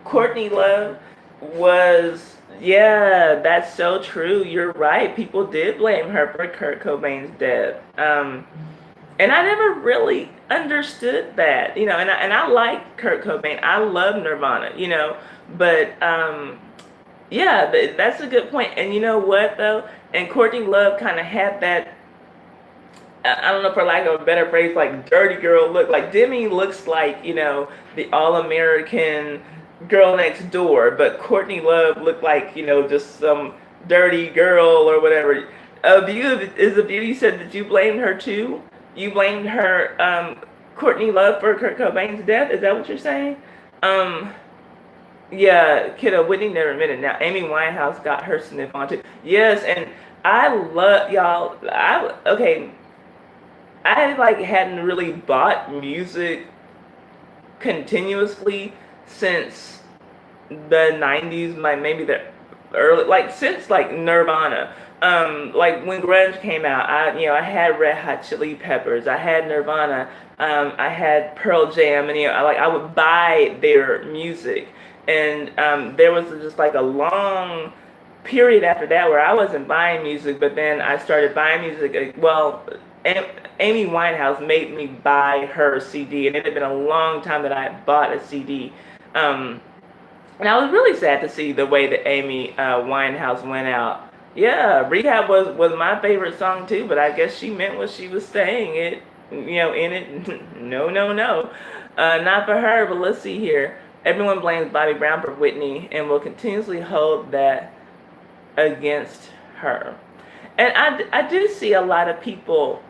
Courtney Love was, yeah, that's so true. You're right. People did blame her for Kurt Cobain's death. And I never really understood that, and I like Kurt Cobain. I love Nirvana, but yeah, that's a good point. And you know what though? And Courtney Love kind of had that, I don't know, for lack of a better phrase, like dirty girl look. Like Demi looks like, the all-American girl next door, but Courtney Love looked like, just some dirty girl or whatever. Is a Beauty said that you blamed her too? You blamed her, Courtney Love, for Kurt Cobain's death? Is that what you're saying? Yeah, kiddo, Whitney never admitted. Now, Amy Winehouse got her sniff on too. Yes, and I love, y'all, okay, I like hadn't really bought music continuously since the 90s, maybe the early, like since like Nirvana. Like when grunge came out, I had Red Hot Chili Peppers, I had Nirvana, I had Pearl Jam, and I would buy their music, and there was just like a long period after that where I wasn't buying music, but then I started buying music. Well, Amy Winehouse made me buy her CD, and it had been a long time that I had bought a CD. And I was really sad to see the way that Amy Winehouse went out. Yeah, Rehab was my favorite song too, but I guess she meant what she was saying. In it. No, not for her. But let's see here. Everyone blames Bobby Brown for Whitney, and will continuously hold that against her. And I do see a lot of people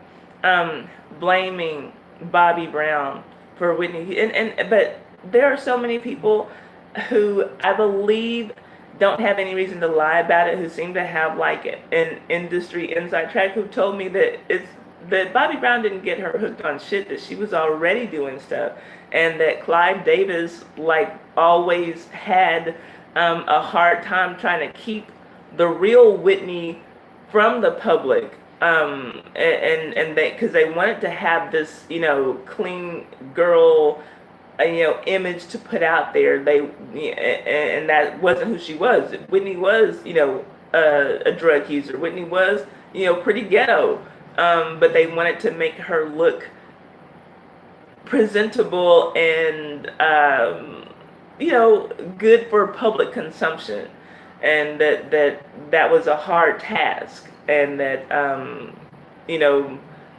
blaming Bobby Brown for Whitney, but there are so many people who I believe don't have any reason to lie about it, who seem to have like an industry inside track, who told me that Bobby Brown didn't get her hooked on shit, that she was already doing stuff, and that Clive Davis like always had a hard time trying to keep the real Whitney from the public, and they, because they wanted to have this clean girl image to put out there. And that wasn't who she was. Whitney was a drug user. Whitney was pretty ghetto, but they wanted to make her look presentable and good for public consumption, and that was a hard task, and that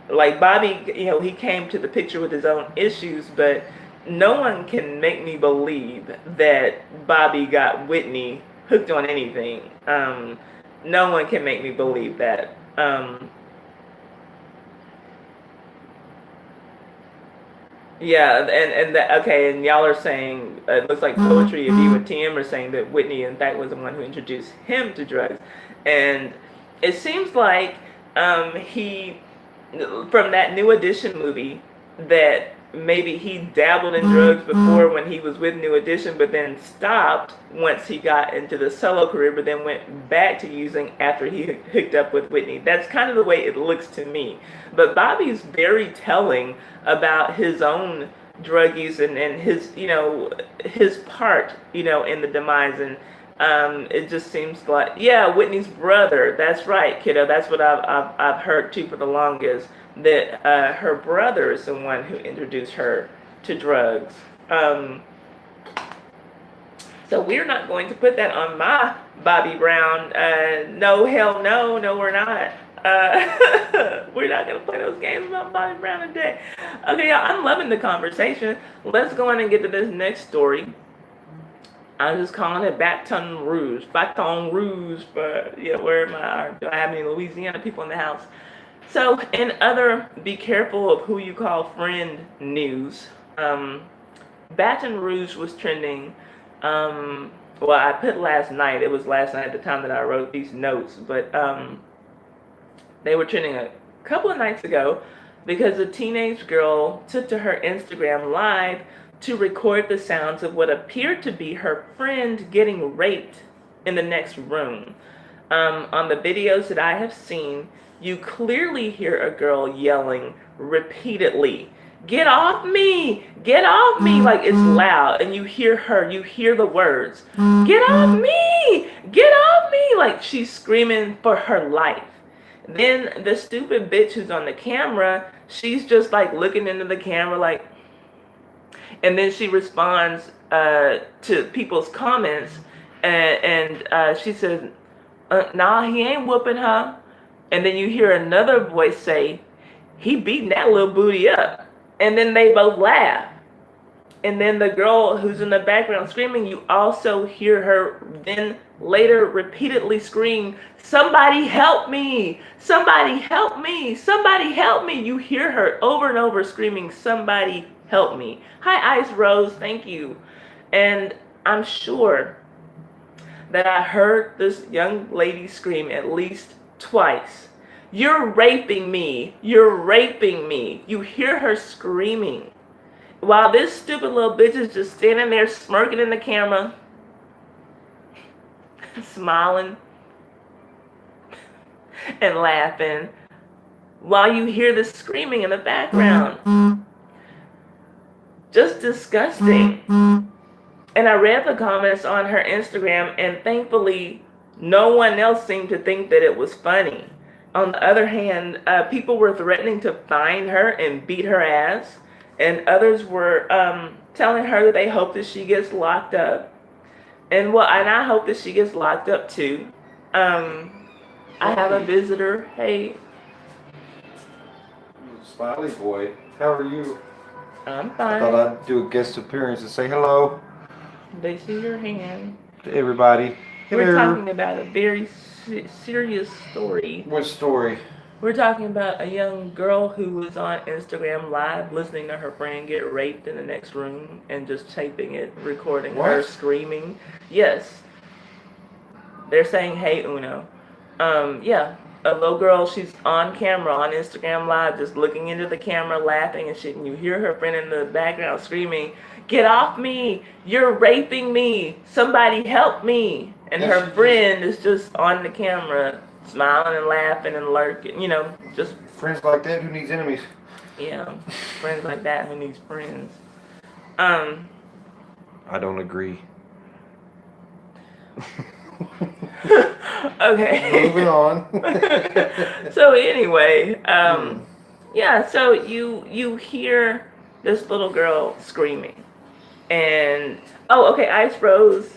like Bobby, he came to the picture with his own issues, but no one can make me believe that Bobby got Whitney hooked on anything. No one can make me believe that. Yeah, okay, and y'all are saying it looks like Poetry of You and TM are saying that Whitney, in fact, was the one who introduced him to drugs, and it seems like he, from that New Edition movie, that maybe he dabbled in drugs before when he was with New Edition, but then stopped once he got into the solo career, but then went back to using after he hooked up with Whitney. That's kind of the way it looks to me. But Bobby's very telling about his own drug use and his, his part, in the demise. And it just seems like, yeah, Whitney's brother. That's right, kiddo. That's what I've heard too for the longest. That her brother is the one who introduced her to drugs. So we're not going to put that on my Bobby Brown. No, hell no, we're not. We're not going to play those games about Bobby Brown today. Okay, y'all, I'm loving the conversation. Let's go on and get to this next story. I'm just calling it Baton Rouge. Baton Rouge, but where am I? Do I have any Louisiana people in the house? So, in other be careful of who you call friend news, Baton Rouge was trending. Well, I put last night. It was last night at the time that I wrote these notes, but they were trending a couple of nights ago because a teenage girl took to her Instagram live to record the sounds of what appeared to be her friend getting raped in the next room. On the videos that I have seen, you clearly hear a girl yelling repeatedly, "Get off me! Get off me!" Like it's loud, and you hear the words, "Get off me! Get off me!" Like she's screaming for her life. Then the stupid bitch who's on the camera, she's just like looking into the camera, like, and then she responds to people's comments, and she says, "Nah, he ain't whooping her." And then you hear another voice say, "He beating that little booty up." And then they both laugh. And then the girl who's in the background screaming, you also hear her then later repeatedly scream, "Somebody help me! Somebody help me! Somebody help me!" You hear her over and over screaming, "Somebody help me." Hi, Ice Rose. Thank you. And I'm sure that I heard this young lady scream at least twice, "You're raping me! You're raping me!" You hear her screaming, while this stupid little bitch is just standing there smirking in the camera, smiling and laughing, while you hear the screaming in the background. Just disgusting. And I read the comments on her Instagram, and thankfully, no one else seemed to think that it was funny. On the other hand, people were threatening to fine her and beat her ass, and others were telling her that they hope that she gets locked up. And I hope that she gets locked up too. I have a visitor. Hey. Smiley boy, how are you? I'm fine. I thought I'd do a guest appearance and say hello. They see your hand. To everybody. We're talking about a very serious story. What story? We're talking about a young girl who was on Instagram Live listening to her friend get raped in the next room and just taping it, recording her screaming. Yes. They're saying, "Hey, Uno." Yeah. A little girl, she's on camera on Instagram Live just looking into the camera, laughing and shit, and you hear her friend in the background screaming, "Get off me! You're raping me! Somebody help me!" And her friend is just on the camera smiling and laughing and lurking, just friends like that who needs enemies. Yeah, friends like that who needs friends. I don't agree. Okay. Moving on. So anyway, yeah, so you hear this little girl screaming. And okay, Ice Rose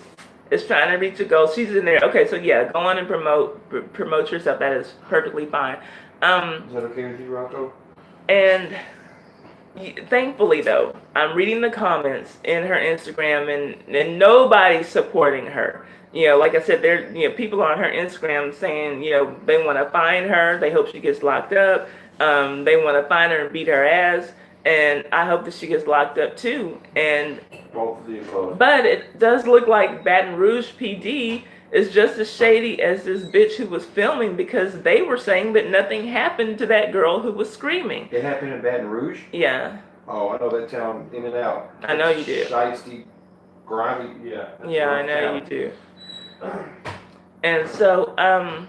is trying to reach a goal. She's in there. Okay, so yeah, go on and promote yourself. That is perfectly fine. Is that okay with you, Rocco? And thankfully, though, I'm reading the comments in her Instagram, and nobody's supporting her. Like I said, there people on her Instagram saying, they want to find her. They hope she gets locked up. They want to find her and beat her ass. And I hope that she gets locked up too. And both of the above. But it does look like Baton Rouge PD is just as shady as this bitch who was filming, because they were saying that nothing happened to that girl who was screaming. It happened in Baton Rouge? Yeah. Oh, I know that town in and out. I know you do. Shiesty, grimy, yeah. Yeah, I know you do. And so, I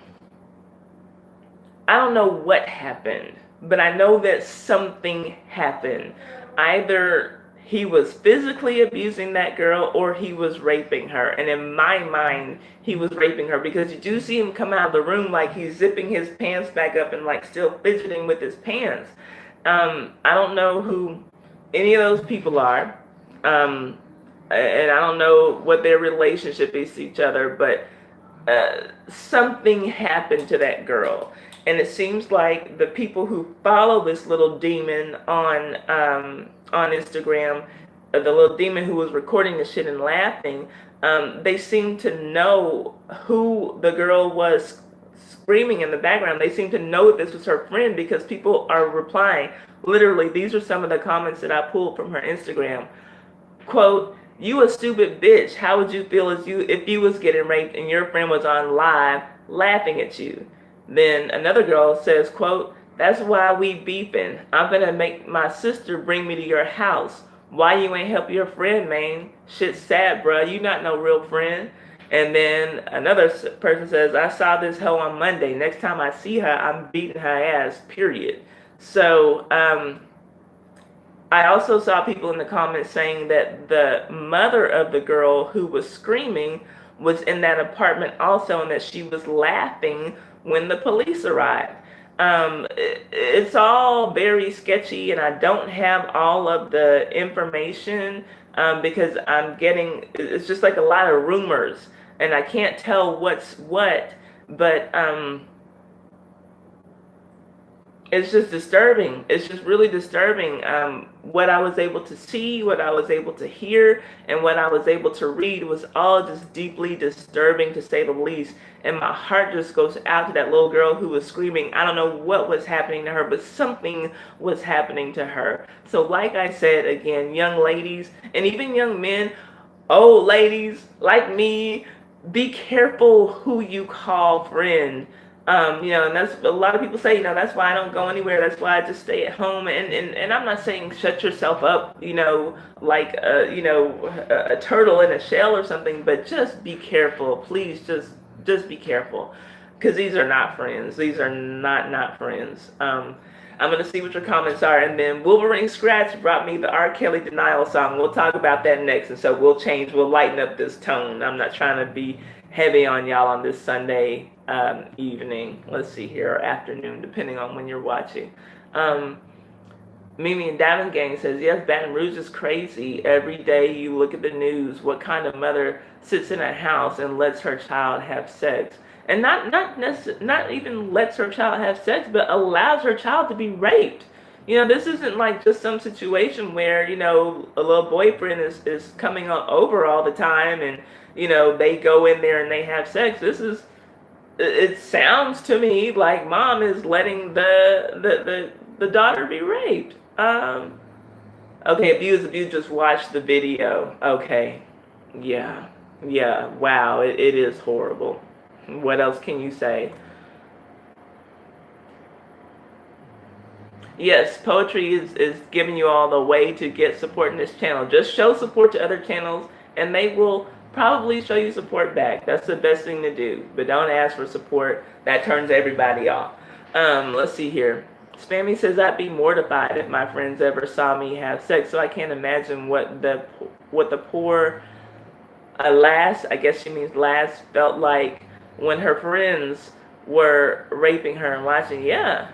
don't know what happened, but I know that something happened. Either he was physically abusing that girl or he was raping her. And in my mind, he was raping her, because you do see him come out of the room like he's zipping his pants back up and like still fidgeting with his pants. I don't know who any of those people are. And I don't know what their relationship is to each other, but something happened to that girl. And it seems like the people who follow this little demon on Instagram, the little demon who was recording the shit and laughing, they seem to know who the girl was screaming in the background. They seem to know that this was her friend, because people are replying. Literally, these are some of the comments that I pulled from her Instagram. Quote, "You a stupid bitch. How would you feel if you was getting raped and your friend was on live laughing at you?" Then another girl says, quote, "That's why we beefing. I'm gonna make my sister bring me to your house. Why you ain't help your friend, man? Shit's sad, bruh. You not no real friend." And then another person says, I saw this hoe on Monday. Next time I see her, I'm beating her ass, period. So, I also saw people in the comments saying that the mother of the girl who was screaming was in that apartment also, and that she was laughing when the police arrived. It's all very sketchy, and I don't have all of the information because I'm getting, it's just like a lot of rumors, and I can't tell what's what, but it's just disturbing. It's just really disturbing. What I was able to see, what I was able to hear, and what I was able to read was all just deeply disturbing, to say the least. And my heart just goes out to that little girl who was screaming. I don't know what was happening to her, but something was happening to her. So, like I said, again, young ladies and even young men, old ladies like me, be careful who you call friend. And that's a lot of people say, that's why I don't go anywhere. That's why I just stay at home. And I'm not saying shut yourself up, like, a turtle in a shell or something, but just be careful. Please just be careful. Because these are not friends. These are not friends. I'm going to see what your comments are. And then Wolverine Scratch brought me the R. Kelly Denial song. We'll talk about that next. And so we'll lighten up this tone. I'm not trying to be heavy on y'all on this Sunday evening. Let's see here, or afternoon, depending on when you're watching. Mimi and Diamond Gang says, yes, Baton Rouge is crazy. Every day you look at the news, what kind of mother sits in a house and lets her child have sex? And not even lets her child have sex, but allows her child to be raped. This isn't like just some situation where, a little boyfriend is coming over all the time and, they go in there and they have sex. It sounds to me like mom is letting the daughter be raped. Okay, if you just watched the video. Okay, yeah, wow, it is horrible. What else can you say? Yes, poetry is giving you all the way to get support in this channel. Just show support to other channels, and they will probably show you support back. That's the best thing to do. But don't ask for support. That turns everybody off. Let's see here. Spammy says, I'd be mortified if my friends ever saw me have sex. So I can't imagine what the poor lass, I guess she means lass, felt like when her friends were raping her and watching. Yeah.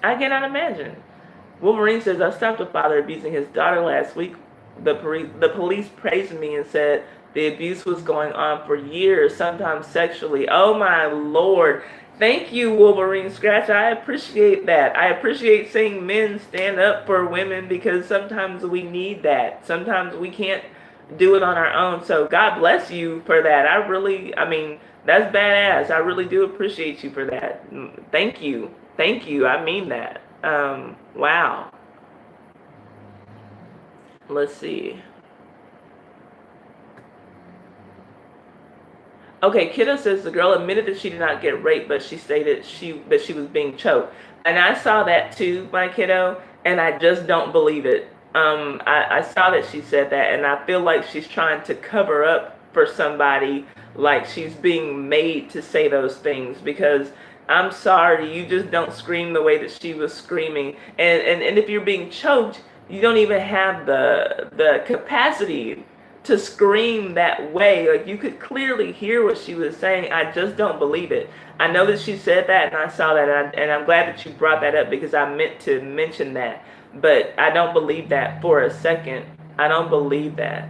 I cannot imagine. Wolverine says, I stopped a father abusing his daughter last week. The police praised me and said the abuse was going on for years, sometimes sexually. Oh my Lord. Thank you, Wolverine Scratch. I appreciate that. I appreciate seeing men stand up for women because sometimes we need that. Sometimes we can't do it on our own. So God bless you for that. I mean, that's badass. I really do appreciate you for that. Thank you. I mean that. Wow. Let's see. Okay, Kiddo says the girl admitted that she did not get raped, but she stated that she was being choked. And I saw that too, my kiddo, and I just don't believe it. I saw that she said that, and I feel like she's trying to cover up for somebody, like she's being made to say those things, because I'm sorry, you just don't scream the way that she was screaming. And if you're being choked, you don't even have the capacity to scream that way. Like, you could clearly hear what she was saying. I just don't believe it. I know that she said that, and I saw that, and I'm glad that you brought that up because I meant to mention that. But I don't believe that for a second. I don't believe that.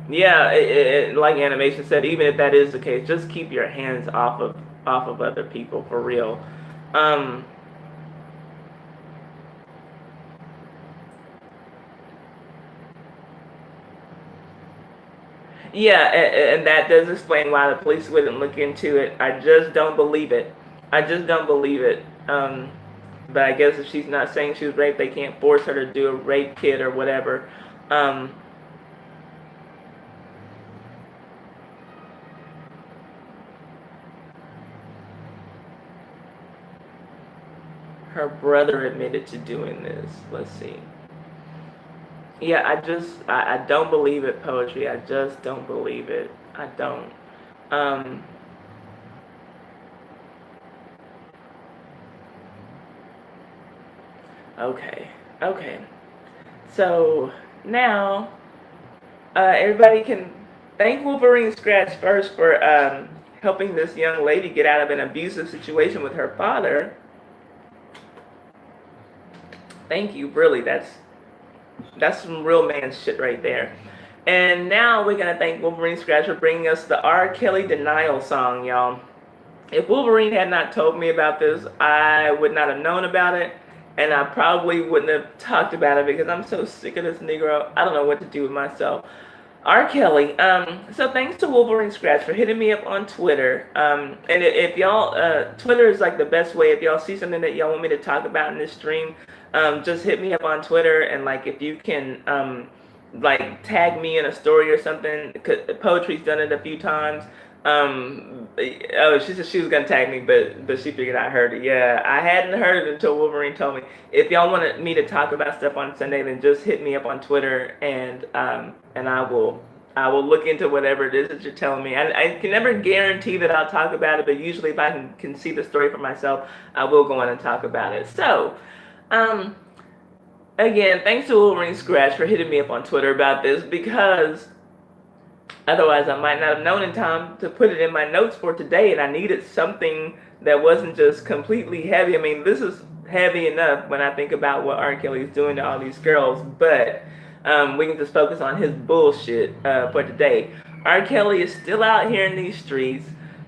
Yeah, like Animation said, even if that is the case, just keep your hands off of other people, for real. Yeah, and that does explain why the police wouldn't look into it. I just don't believe it. I just don't believe it. But I guess if she's not saying she was raped, they can't force her to do a rape kit or whatever. Her brother admitted to doing this. Let's see. Yeah, I don't believe it, poetry. I just don't believe it. I don't. Um, okay, okay. So now everybody can thank Wolverine Scratch first for helping this young lady get out of an abusive situation with her father. Thank you, really. That's some real man shit right there. And now we're gonna thank Wolverine Scratch for bringing us the R. Kelly Denial song, y'all. If Wolverine had not told me about this, I would not have known about it, and I probably wouldn't have talked about it because I'm so sick of this Negro. I don't know what to do with myself. R. Kelly. So thanks to Wolverine Scratch for hitting me up on Twitter. And if y'all, Twitter is like the best way. If y'all see something that y'all want me to talk about in this stream, just hit me up on Twitter. And like, if you can, like tag me in a story or something. Poetry's done it a few times. Oh, she said she was gonna tag me, but she figured I heard it. Yeah, I hadn't heard it until Wolverine told me. If y'all wanted me to talk about stuff on Sunday, then just hit me up on Twitter, and I will look into whatever it is that you're telling me. I can never guarantee that I'll talk about it, but usually if I can see the story for myself, I will go on and talk about it. So, um, again, thanks to Wolverine Scratch for hitting me up on Twitter about this because otherwise, I might not have known in time to put it in my notes for today, and I needed something that wasn't just completely heavy. I mean, this is heavy enough when I think about what R. Kelly is doing to all these girls, but we can just focus on his bullshit for today. R. Kelly is still out here in these streets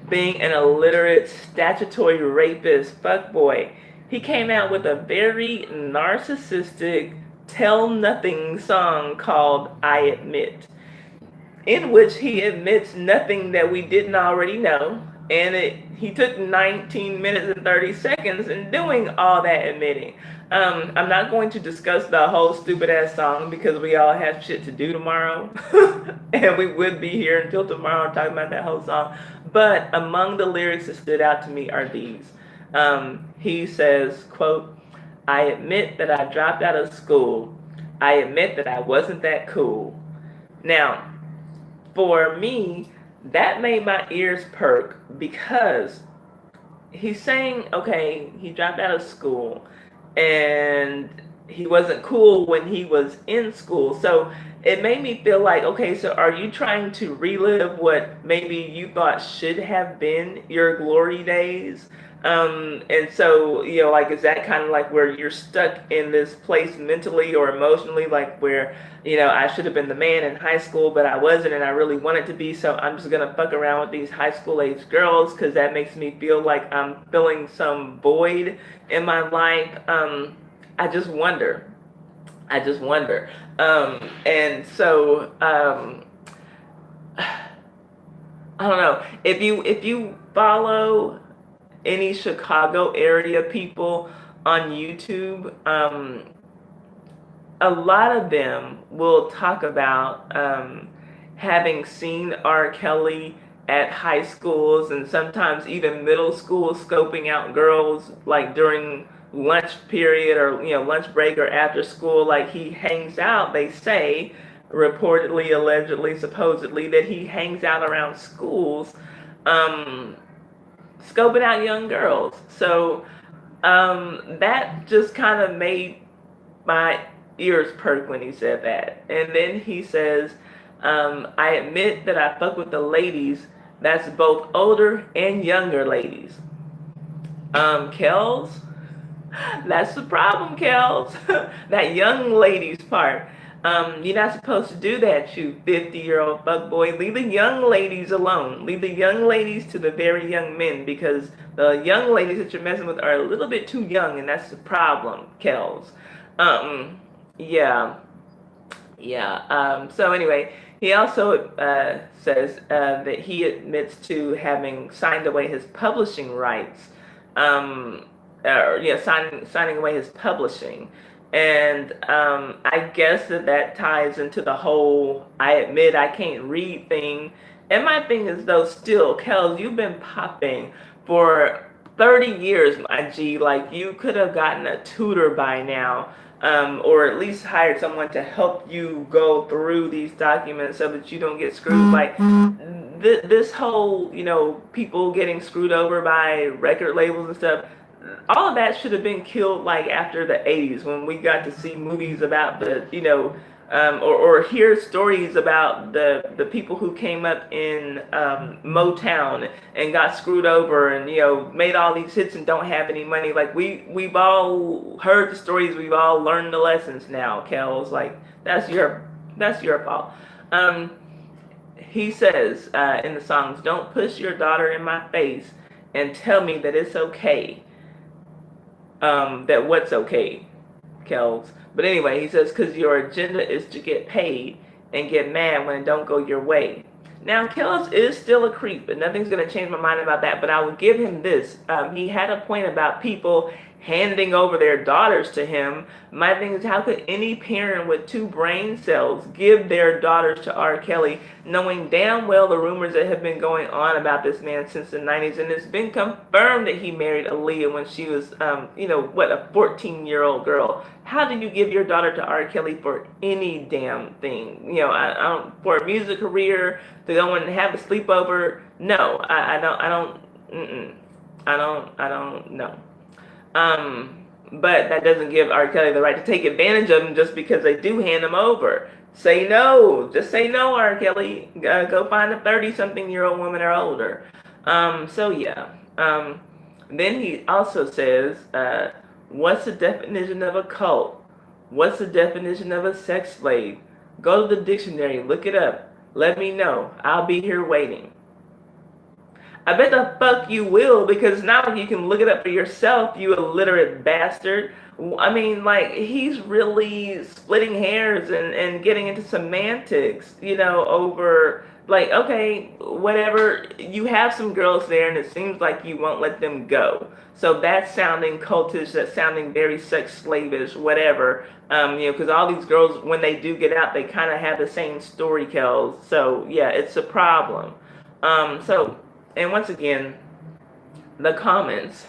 being an illiterate, statutory rapist fuckboy. He came out with a very narcissistic, tell nothing song called I Admit, in which he admits nothing that we didn't already know. And he took 19 minutes and 30 seconds in doing all that admitting. I'm not going to discuss the whole stupid ass song because we all have shit to do tomorrow. And we would be here until tomorrow talking about that whole song. But among the lyrics that stood out to me are these. He says, quote, I admit that I dropped out of school. I admit that I wasn't that cool. Now, for me, that made my ears perk because he's saying, okay, he dropped out of school and he wasn't cool when he was in school. So it made me feel like, okay, so are you trying to relive what maybe you thought should have been your glory days? And so, like, is that kind of like where you're stuck in this place mentally or emotionally, like where, I should have been the man in high school, but I wasn't, and I really wanted to be, so I'm just gonna fuck around with these high school age girls because that makes me feel like I'm filling some void in my life. I just wonder. I just wonder. And so, I don't know if you follow any Chicago area people on YouTube, a lot of them will talk about having seen R. Kelly at high schools and sometimes even middle schools scoping out girls like during lunch period or lunch break or after school. Like he hangs out, they say, reportedly, allegedly, supposedly, that he hangs out around schools, um, scoping out young girls. So that just kind of made my ears perk when he said that. And then he says, I admit that I fuck with the ladies. That's both older and younger ladies. Kels, that's the problem, Kels. That young ladies part. You're not supposed to do that, you 50-year-old fuckboy. Leave the young ladies alone. Leave the young ladies to the very young men because the young ladies that you're messing with are a little bit too young, and that's the problem, Kels. Yeah, yeah. So anyway, he also says that he admits to having signed away his publishing rights. Signing away his publishing. And I guess that ties into the whole I admit I can't read thing. And my thing is, though, still, Kels, you've been popping for 30 years, my G. Like, you could have gotten a tutor by now, or at least hired someone to help you go through these documents so that you don't get screwed. Like, this whole, people getting screwed over by record labels and stuff, all of that should have been killed like after the 80s when we got to see movies about the, or hear stories about the people who came up in Motown and got screwed over and made all these hits and don't have any money. Like we've all heard the stories, we've all learned the lessons now. Kels, like that's your fault. He says in the songs, "Don't push your daughter in my face and tell me that it's okay." That what's okay, Kels. But anyway, he says, because your agenda is to get paid and get mad when it don't go your way. Now, Kels is still a creep, and nothing's going to change my mind about that, but I will give him this. He had a point about people handing over their daughters to him. My thing is, how could any parent with 2 brain cells give their daughters to R. Kelly, knowing damn well the rumors that have been going on about this man since the 90s, and it's been confirmed that he married Aaliyah when she was, a 14-year-old girl. How do you give your daughter to R. Kelly for any damn thing? I don't, for a music career, to go and have a sleepover? No, I don't know. But that doesn't give R. Kelly the right to take advantage of him just because they do hand him over. Say no. Just say no, R. Kelly. Go find a 30-something-year-old woman or older. Then he also says, what's the definition of a cult? What's the definition of a sex slave? Go to the dictionary, look it up. Let me know. I'll be here waiting. I bet the fuck you will, because now you can look it up for yourself, you illiterate bastard. I mean, like, he's really splitting hairs and getting into semantics, over, like, okay, whatever, you have some girls there and it seems like you won't let them go. So that's sounding cultish, that's sounding very sex slavish, whatever, because all these girls, when they do get out, they kind of have the same story, Kels. So, yeah, it's a problem. And once again, the comments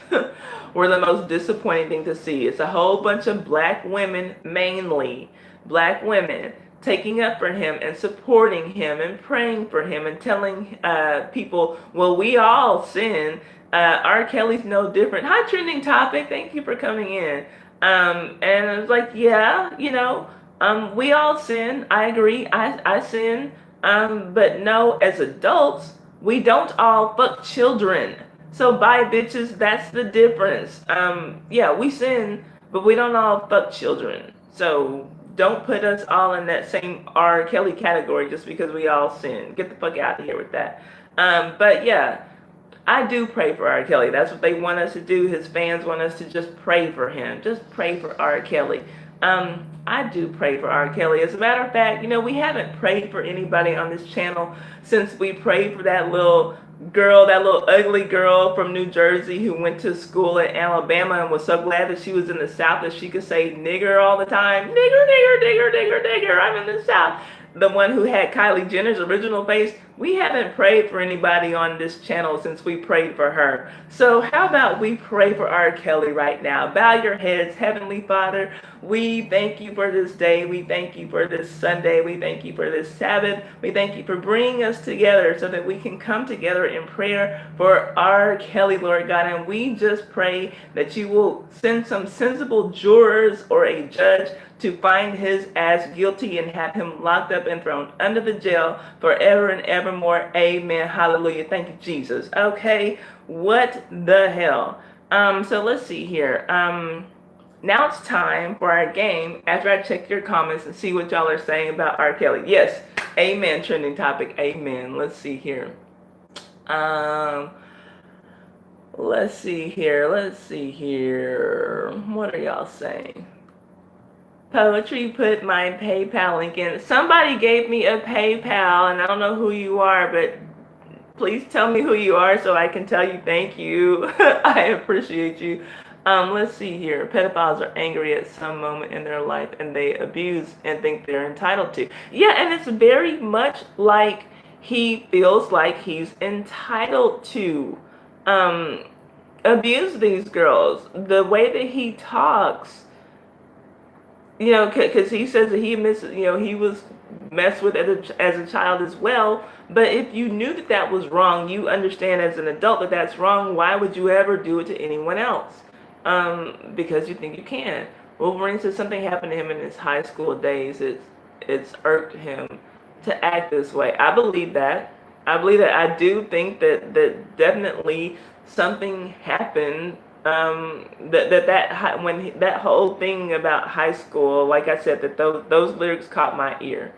were the most disappointing thing to see. It's a whole bunch of black women, mainly black women, taking up for him and supporting him and praying for him and telling people, well, we all sin. R. Kelly's no different. Hi, trending topic. Thank you for coming in. And I was like, yeah, we all sin. I agree. I sin. But no, as adults, we don't all fuck children. So bye, bitches, that's the difference. We sin, but we don't all fuck children. So don't put us all in that same R. Kelly category just because we all sin. Get the fuck out of here with that. But yeah, I do pray for R. Kelly. That's what they want us to do. His fans want us to just pray for him. Just pray for R. Kelly. I do pray for R. Kelly. As a matter of fact, we haven't prayed for anybody on this channel since we prayed for that little girl, that little ugly girl from New Jersey who went to school in Alabama and was so glad that she was in the South that she could say nigger all the time. Nigger, nigger, nigger, nigger, nigger. I'm in the South. The one who had Kylie Jenner's original face. We haven't prayed for anybody on this channel since we prayed for her. So how about we pray for R. Kelly right now? Bow your heads, Heavenly Father. We thank you for this day. We thank you for this Sunday. We thank you for this Sabbath. We thank you for bringing us together so that we can come together in prayer for R. Kelly, Lord God. And we just pray that you will send some sensible jurors or a judge to find his ass guilty and have him locked up and thrown under the jail forever and evermore. Amen. Hallelujah. Thank you, Jesus. Okay, what the hell? So let's see here. Now it's time for our game after I check your comments and see what y'all are saying about R. Kelly. Yes, amen, trending topic. Amen. Let's see here. Let's see here. What are y'all saying? Poetry put my PayPal link in. Somebody gave me a PayPal, and I don't know who you are, but please tell me who you are so I can tell you thank you. I appreciate you. Let's see here. Pedophiles are angry at some moment in their life, and they abuse and think they're entitled to. Yeah, and it's very much like he feels like he's entitled to. abuse these girls. The way that he talks, because he says that he was messed with as a child as well. But if you knew that that was wrong, you understand as an adult that that's wrong. Why would you ever do it to anyone else? Because you think you can. Wolverine says something happened to him in his high school days. It's irked him to act this way. I believe that. I do think that definitely something happened. When that whole thing about high school, like I said, that those lyrics caught my ear.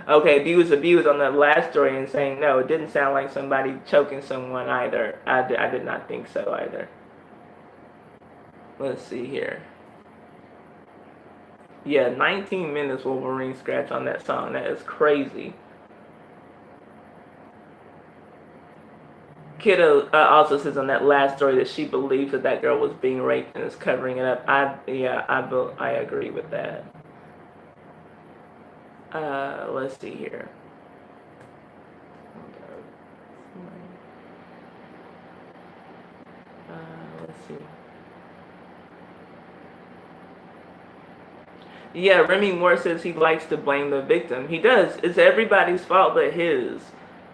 Okay, B was abused on the last story and saying no, it didn't sound like somebody choking someone either. I did not think so either. Let's see here. Yeah, 19 minutes Wolverine scratch on that song. That is crazy. Kiddo also says on that last story that she believes that girl was being raped and is covering it up. I agree with that. Let's see here. Let's see. Yeah, Remy Moore says he likes to blame the victim. He does. It's everybody's fault but his.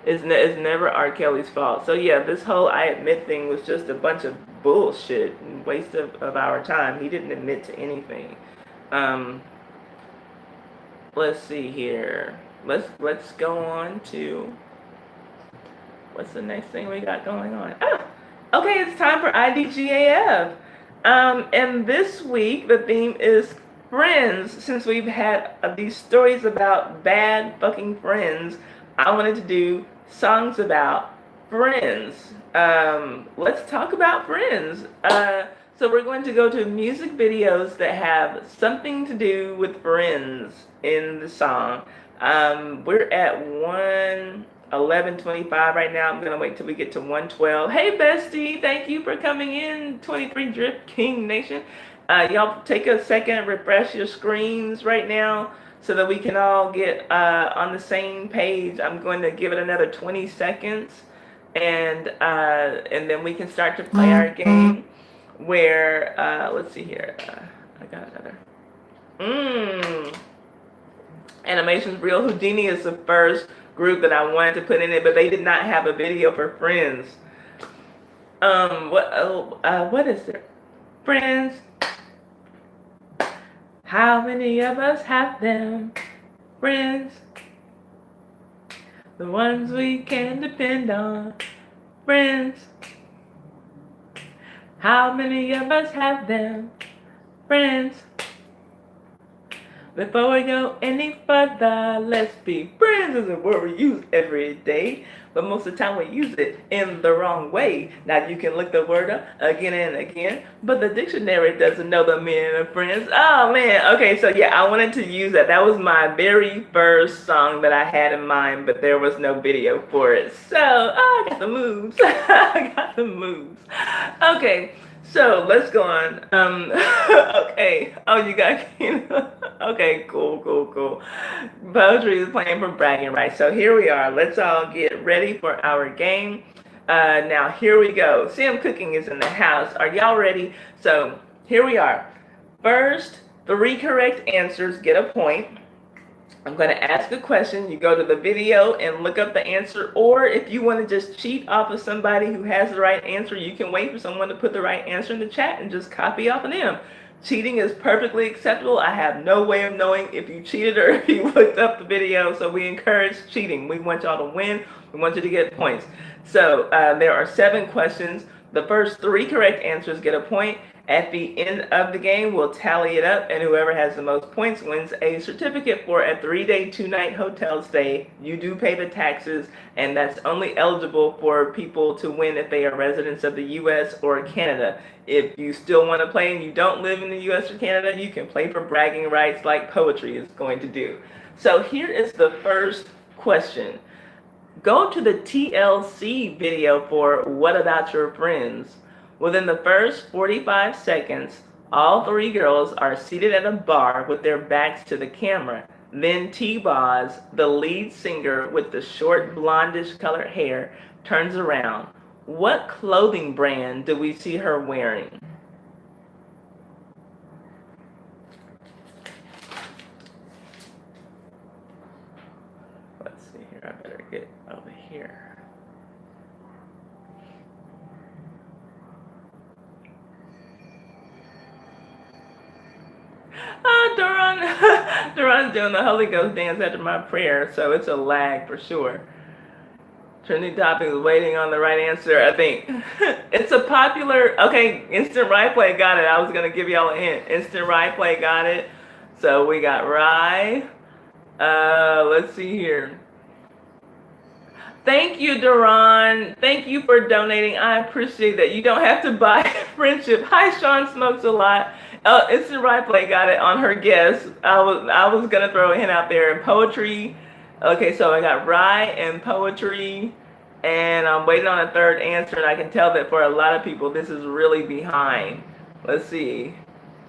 It's never R. Kelly's fault. So yeah, this whole I admit thing was just a bunch of bullshit and waste of our time. He didn't admit to anything. Let's see here. Let's go on to what's the next thing we got going on? Okay, it's time for IDGAF. And this week the theme is friends. Since we've had these stories about bad fucking friends, I wanted to do songs about friends. Let's talk about friends. So we're going to go to music videos that have something to do with friends in the song. We're at 1:11:25 right now. I'm gonna wait till we get to 1:12. Hey bestie, thank you for coming in. 23 Drift King Nation. Y'all take a second, refresh your screens right now so that we can all get on the same page. I'm going to give it another 20 seconds, and then we can start to play our game. Where let's see here. I got another. Animation's Real. Houdini is the first group that I wanted to put in it, but they did not have a video for friends. What is there? Friends. How many of us have them? Friends. The ones we can depend on. Friends. How many of us have them? Friends. Before we go any further, let's be friends is a word we use every day, but most of the time we use it in the wrong way. Now you can look the word up again and again, but the dictionary doesn't know the meaning of friends. Oh man, okay, so yeah, I wanted to use that. That was my very first song that I had in mind, but there was no video for it. So, I got the moves. I got the moves. Okay. So let's go on. Okay. Oh, you got okay. Cool. Poetry is playing for bragging rights. So here we are. Let's all get ready for our game. Now here we go. Sam Cooking is in the house. Are y'all ready? So here we are. First, 3 correct answers get a point. I'm going to ask a question. You go to the video and look up the answer. Or if you want to just cheat off of somebody who has the right answer, you can wait for someone to put the right answer in the chat and just copy off of them. Cheating is perfectly acceptable. I have no way of knowing if you cheated or if you looked up the video. So we encourage cheating. We want y'all to win. We want you to get points. So there are 7 questions. The first 3 correct answers get a point. At the end of the game, we'll tally it up, and whoever has the most points wins a certificate for a 3-day, 2-night hotel stay. You do pay the taxes, and that's only eligible for people to win if they are residents of the U.S. or Canada. If you still want to play and you don't live in the U.S. or Canada, you can play for bragging rights like Poetry is going to do. So here is the first question. Go to the TLC video for What About Your Friends? Within the first 45 seconds, all 3 girls are seated at a bar with their backs to the camera. Then T-Boz, the lead singer with the short blondish colored hair, turns around. What clothing brand do we see her wearing? Let's see here. I better get over here. Duran, Duran's doing the Holy Ghost dance after my prayer, so it's a lag for sure. Trending topic is waiting on the right answer, I think. It's a popular, okay, Instant Rye Play got it. I was going to give y'all a hint. Instant Rye Play got it. So we got Rye. Let's see here. Thank you, Duran. Thank you for donating. I appreciate that. You don't have to buy friendship. Hi, Sean Smokes a lot. Instant Rye Play got it on her guess. I was gonna throw a hint out there. And poetry. Okay, so I got Rye and poetry, and I'm waiting on a third answer. And I can tell that for a lot of people, this is really behind. Let's see,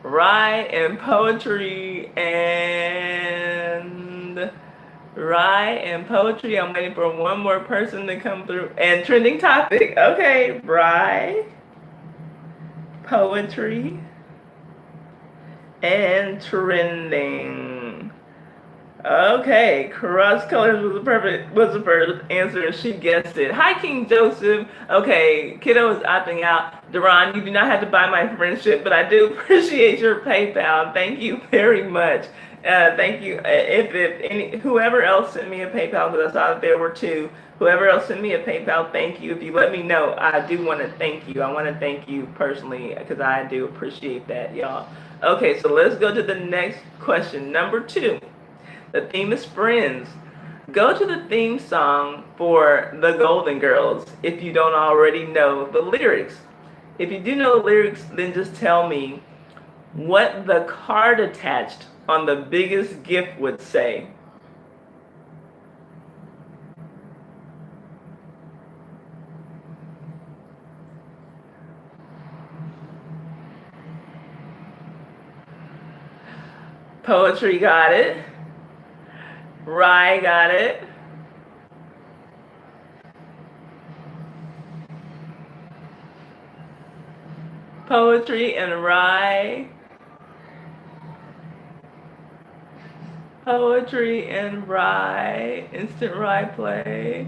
Rye and poetry and. Rye and poetry. I'm waiting for one more person to come through. And trending topic. Okay, Rye, poetry, and trending. Okay, cross colors was the first answer, and she guessed it. Hi, King Joseph. Okay, Kiddo is opting out. Duran, you do not have to buy my friendship, but I do appreciate your PayPal. Thank you very much. Thank you. Whoever else sent me a PayPal, because I saw that there were two. Whoever else sent me a PayPal, thank you. If you let me know, I do want to thank you. I want to thank you personally because I do appreciate that, y'all. Okay, so let's go to the next question. Number 2. The theme is friends. Go to the theme song for the Golden Girls if you don't already know the lyrics. If you do know the lyrics, then just tell me what the card attached on the biggest gift would say. Poetry got it. Rye got it. Poetry and Rye. Poetry and Rye. Instant Rye Play.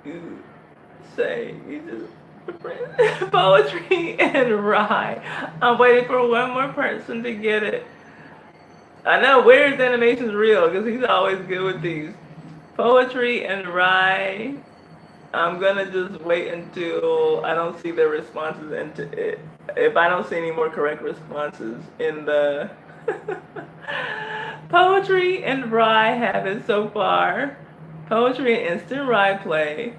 You say you just poetry and Rye. I'm waiting for one more person to get it. I know Where's Animation's real because he's always good with these. Poetry and Rye. I'm gonna just wait until I don't see the responses into it. If I don't see any more correct responses in the Poetry and Rye have it so far. Poetry and Instant Rye Play.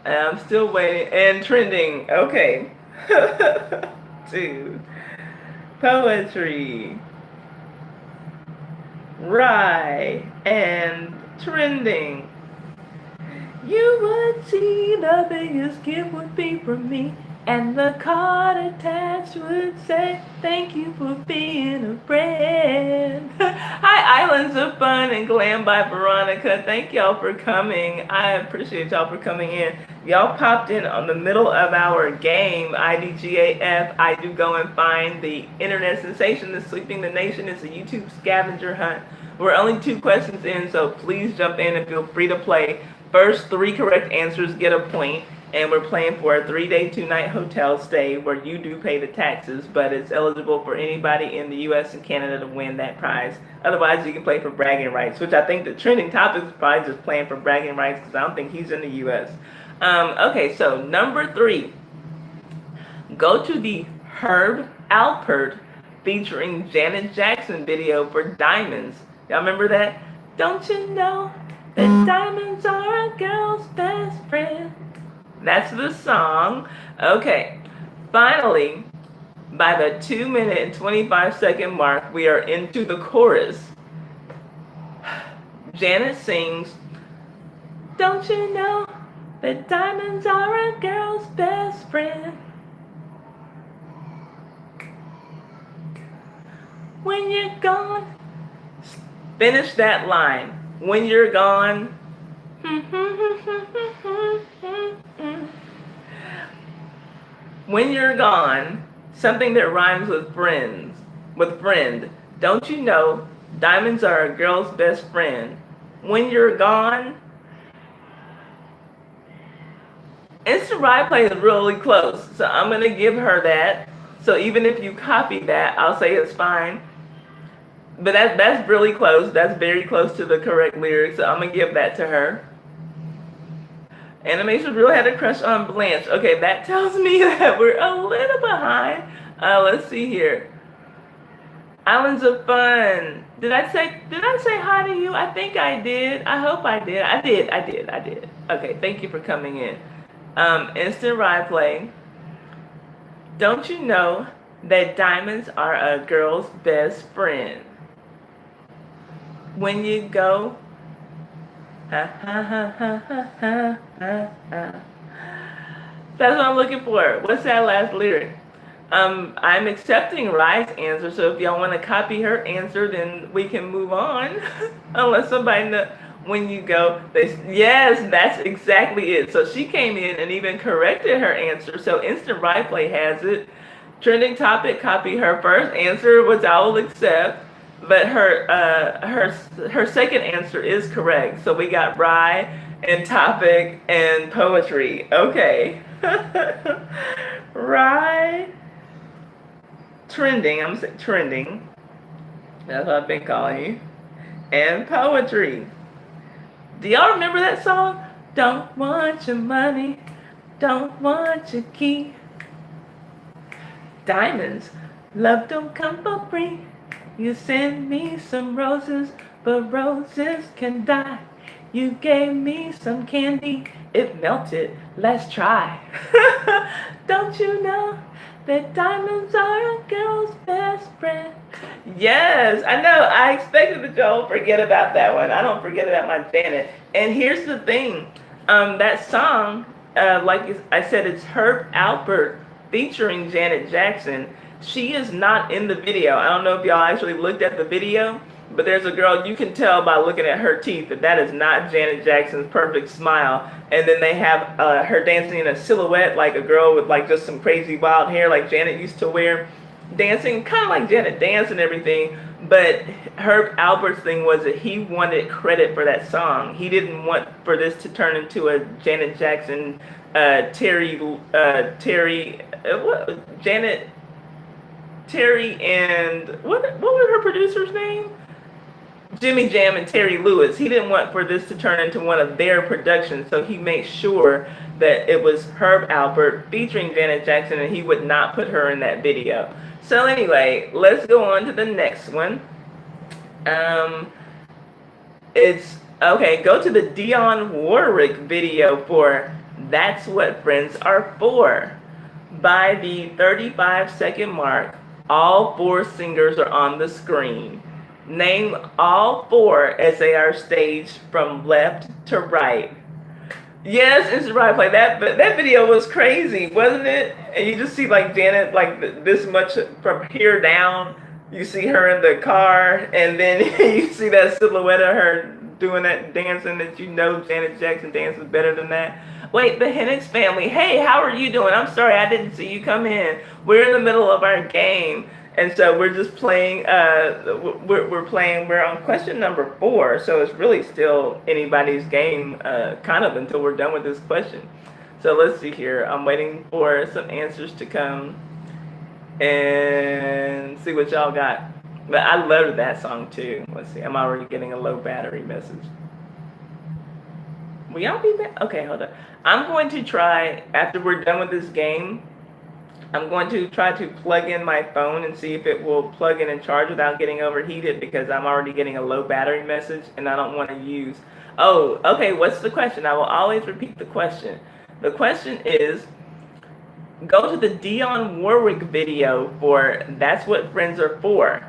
And I'm still waiting. And trending. Okay. 2. Poetry. Rye. And trending. You would see the biggest gift would be from me. And the card attached would say, thank you for being a friend. Hi, Islands of Fun and Glam by Veronica. Thank y'all for coming. I appreciate y'all for coming in. Y'all popped in on the middle of our game, IDGAF. I do go and find the internet sensation that's sweeping the nation. It's a YouTube scavenger hunt. We're only 2 questions in, so please jump in and feel free to play. First 3 correct answers get a point. And we're playing for a 3-day, 2-night hotel stay where you do pay the taxes, but it's eligible for anybody in the U.S. and Canada to win that prize. Otherwise, you can play for bragging rights, which I think the trending topic is probably just playing for bragging rights because I don't think he's in the U.S. Okay, so number 3. Go to the Herb Alpert featuring Janet Jackson video for Diamonds. Y'all remember that? Don't you know that diamonds are a girl's best friend? That's the song. Okay. Finally, by the 2-minute and 25-second mark, we are into the chorus. Janet sings, don't you know that diamonds are a girl's best friend? When you're gone, Finish that line. When you're gone. When you're gone, something that rhymes with friends, with friend. Don't you know, diamonds are a girl's best friend. When you're gone, instant replay is really close, so I'm gonna give her that. So even if you copy that, I'll say it's fine. But that's really close. That's very close to the correct lyrics, so I'm gonna give that to her. Animation really had a crush on Blanche. Okay, that tells me that we're a little behind. Let's see here. Islands of Fun. Did I say hi to you? I think I did. I hope I did. I did. Okay, thank you for coming in. Instant ride play. Don't you know that diamonds are a girl's best friend? When you go, ha ha ha ha ha ha ha ha. That's what I'm looking for. What's that last lyric? I'm accepting Rye's answer, so if y'all want to copy her answer, then we can move on. Unless somebody knows when you go, yes, that's exactly it. So she came in and even corrected her answer. So Instant Rye Play has it. Trending topic, copy her first answer, which I will accept. But her second answer is correct. So we got Rye and topic and poetry. Okay. Rye. Trending, I'm gonna say trending. That's what I've been calling you. And poetry. Do y'all remember that song? Don't want your money, don't want your key. Diamonds, love don't come for free. You send me some roses, but roses can die. You gave me some candy, it melted, let's try. Don't you know that diamonds are a girl's best friend? Yes, I know. I expected that y'all forget about that one. I don't forget about my Janet. And here's the thing. That song, like I said, it's Herb Alpert featuring Janet Jackson. She is not in the video. I don't know if y'all actually looked at the video, but there's a girl, you can tell by looking at her teeth that is not Janet Jackson's perfect smile. And then they have her dancing in a silhouette, like a girl with like just some crazy wild hair like Janet used to wear. Dancing kind of like Janet danced and everything, but Herb Alpert's thing was that he wanted credit for that song. He didn't want for this to turn into a Janet Jackson, Janet, Terry, and what was her producer's name? Jimmy Jam and Terry Lewis. He didn't want for this to turn into one of their productions, so he made sure that it was Herb Alpert featuring Janet Jackson, and he would not put her in that video. So anyway, let's go on to the next one. It's okay. Go to the Dionne Warwick video for "That's What Friends Are For." By the 35-second mark, all four singers are on the screen. Name all four as they are staged from left to right. Yes, it's right play. That video was crazy, wasn't it? And you just see like Janet like this much from here down. You see her in the car, and then you see that silhouette of her doing that dancing that you know Janet Jackson dances better than that. Wait, the Hennix family. Hey, how are you doing? I'm sorry I didn't see you come in. We're in the middle of our game. And so we're just playing, we're on question number 4. So it's really still anybody's game, kind of until we're done with this question. So let's see here. I'm waiting for some answers to come and see what y'all got. But I love that song too. Let's see. I'm already getting a low battery message. Will y'all be back? Okay, hold on. I'm going to try, after we're done with this game, I'm going to try to plug in my phone and see if it will plug in and charge without getting overheated, because I'm already getting a low battery message and I don't want to use. Oh, okay, what's the question? I will always repeat the question. The question is, go to the Dionne Warwick video for "That's What Friends Are For."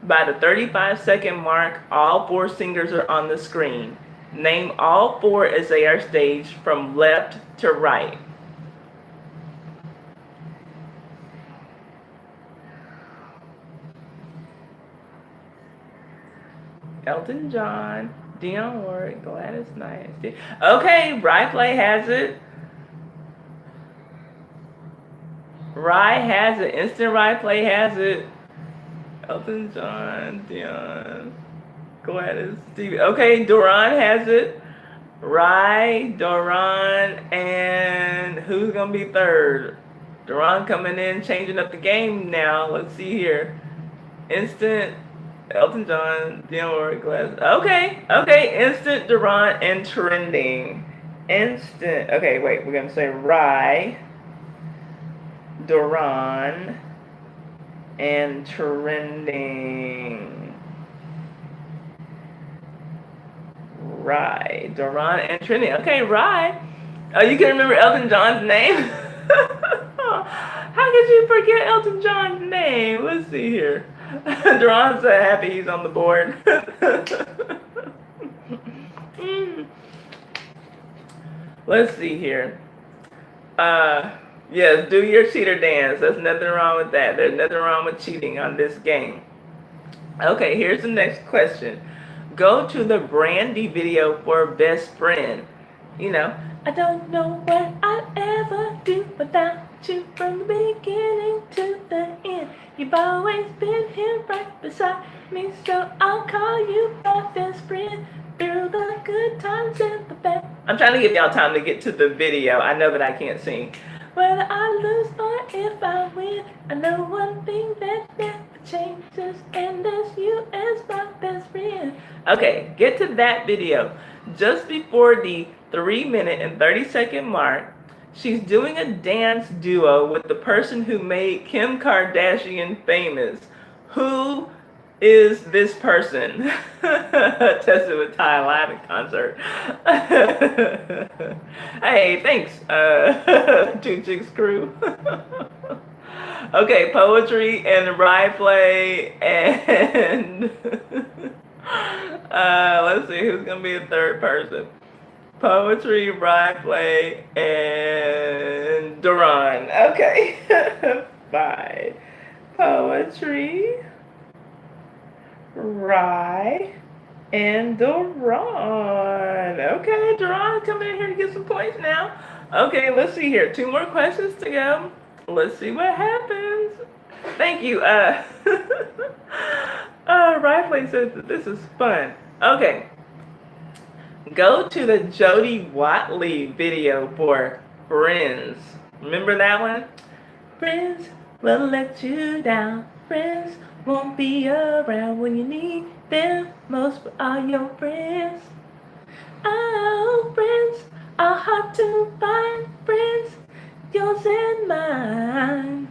By the 35-second mark, all four singers are on the screen. Name all four as they are staged from left to right. Elton John, Dionne Warwick, Gladys Knight. Okay, Rye Play has it. Rye has it. Instant Rye Play has it. Elton John, Dionne, Gladys, Stevie. Okay, Duran has it. Rye, Duran, and who's gonna be third? Duran coming in, changing up the game now. Let's see here. Instant, Elton John, Dionne Glass. Okay. Instant, Duran, and trending. Instant. Okay, wait. We're gonna say Rye, Duran, and trending. Rye, Duran, and trending. Okay, Rye. Oh, you can remember Elton John's name? How could you forget Elton John's name? Let's see here. Duran's so happy he's on the board. Let's see here. Yes, do your cheater dance. There's nothing wrong with that. There's nothing wrong with cheating on this game. Okay, here's the next question. Go to the Brandy video for Best Friend. You know, I don't know what I'd ever do without you from the beginning to the end. You've always been here right beside me, so I'll call you my best friend through the good times and the bad. I'm trying to give y'all time to get to the video. I know that I can't sing. Whether I lose or if I win, I know one thing that never changes, and that's you as my best friend. Okay, get to that video. Just before the 3-minute and 30-second mark, she's doing a dance duo with the person who made Kim Kardashian famous. Who is this person? Tested with Ty live in concert. Hey, thanks, Two Chicks Crew. Okay, poetry and Rye Play and let's see who's gonna be the third person. Poetry, Rye Play, and Duran. Okay, bye. Poetry, Rye, and Duran. Okay, Duran coming in here to get some points now. Okay, let's see here. 2 more questions to go. Let's see what happens. Thank you. Rye Play says that this is fun. Okay. Go to the Jody Watley video for Friends. Remember that one? Friends will let you down. Friends won't be around when you need them most, but all your friends. Oh, friends are hard to find. Friends, yours and mine.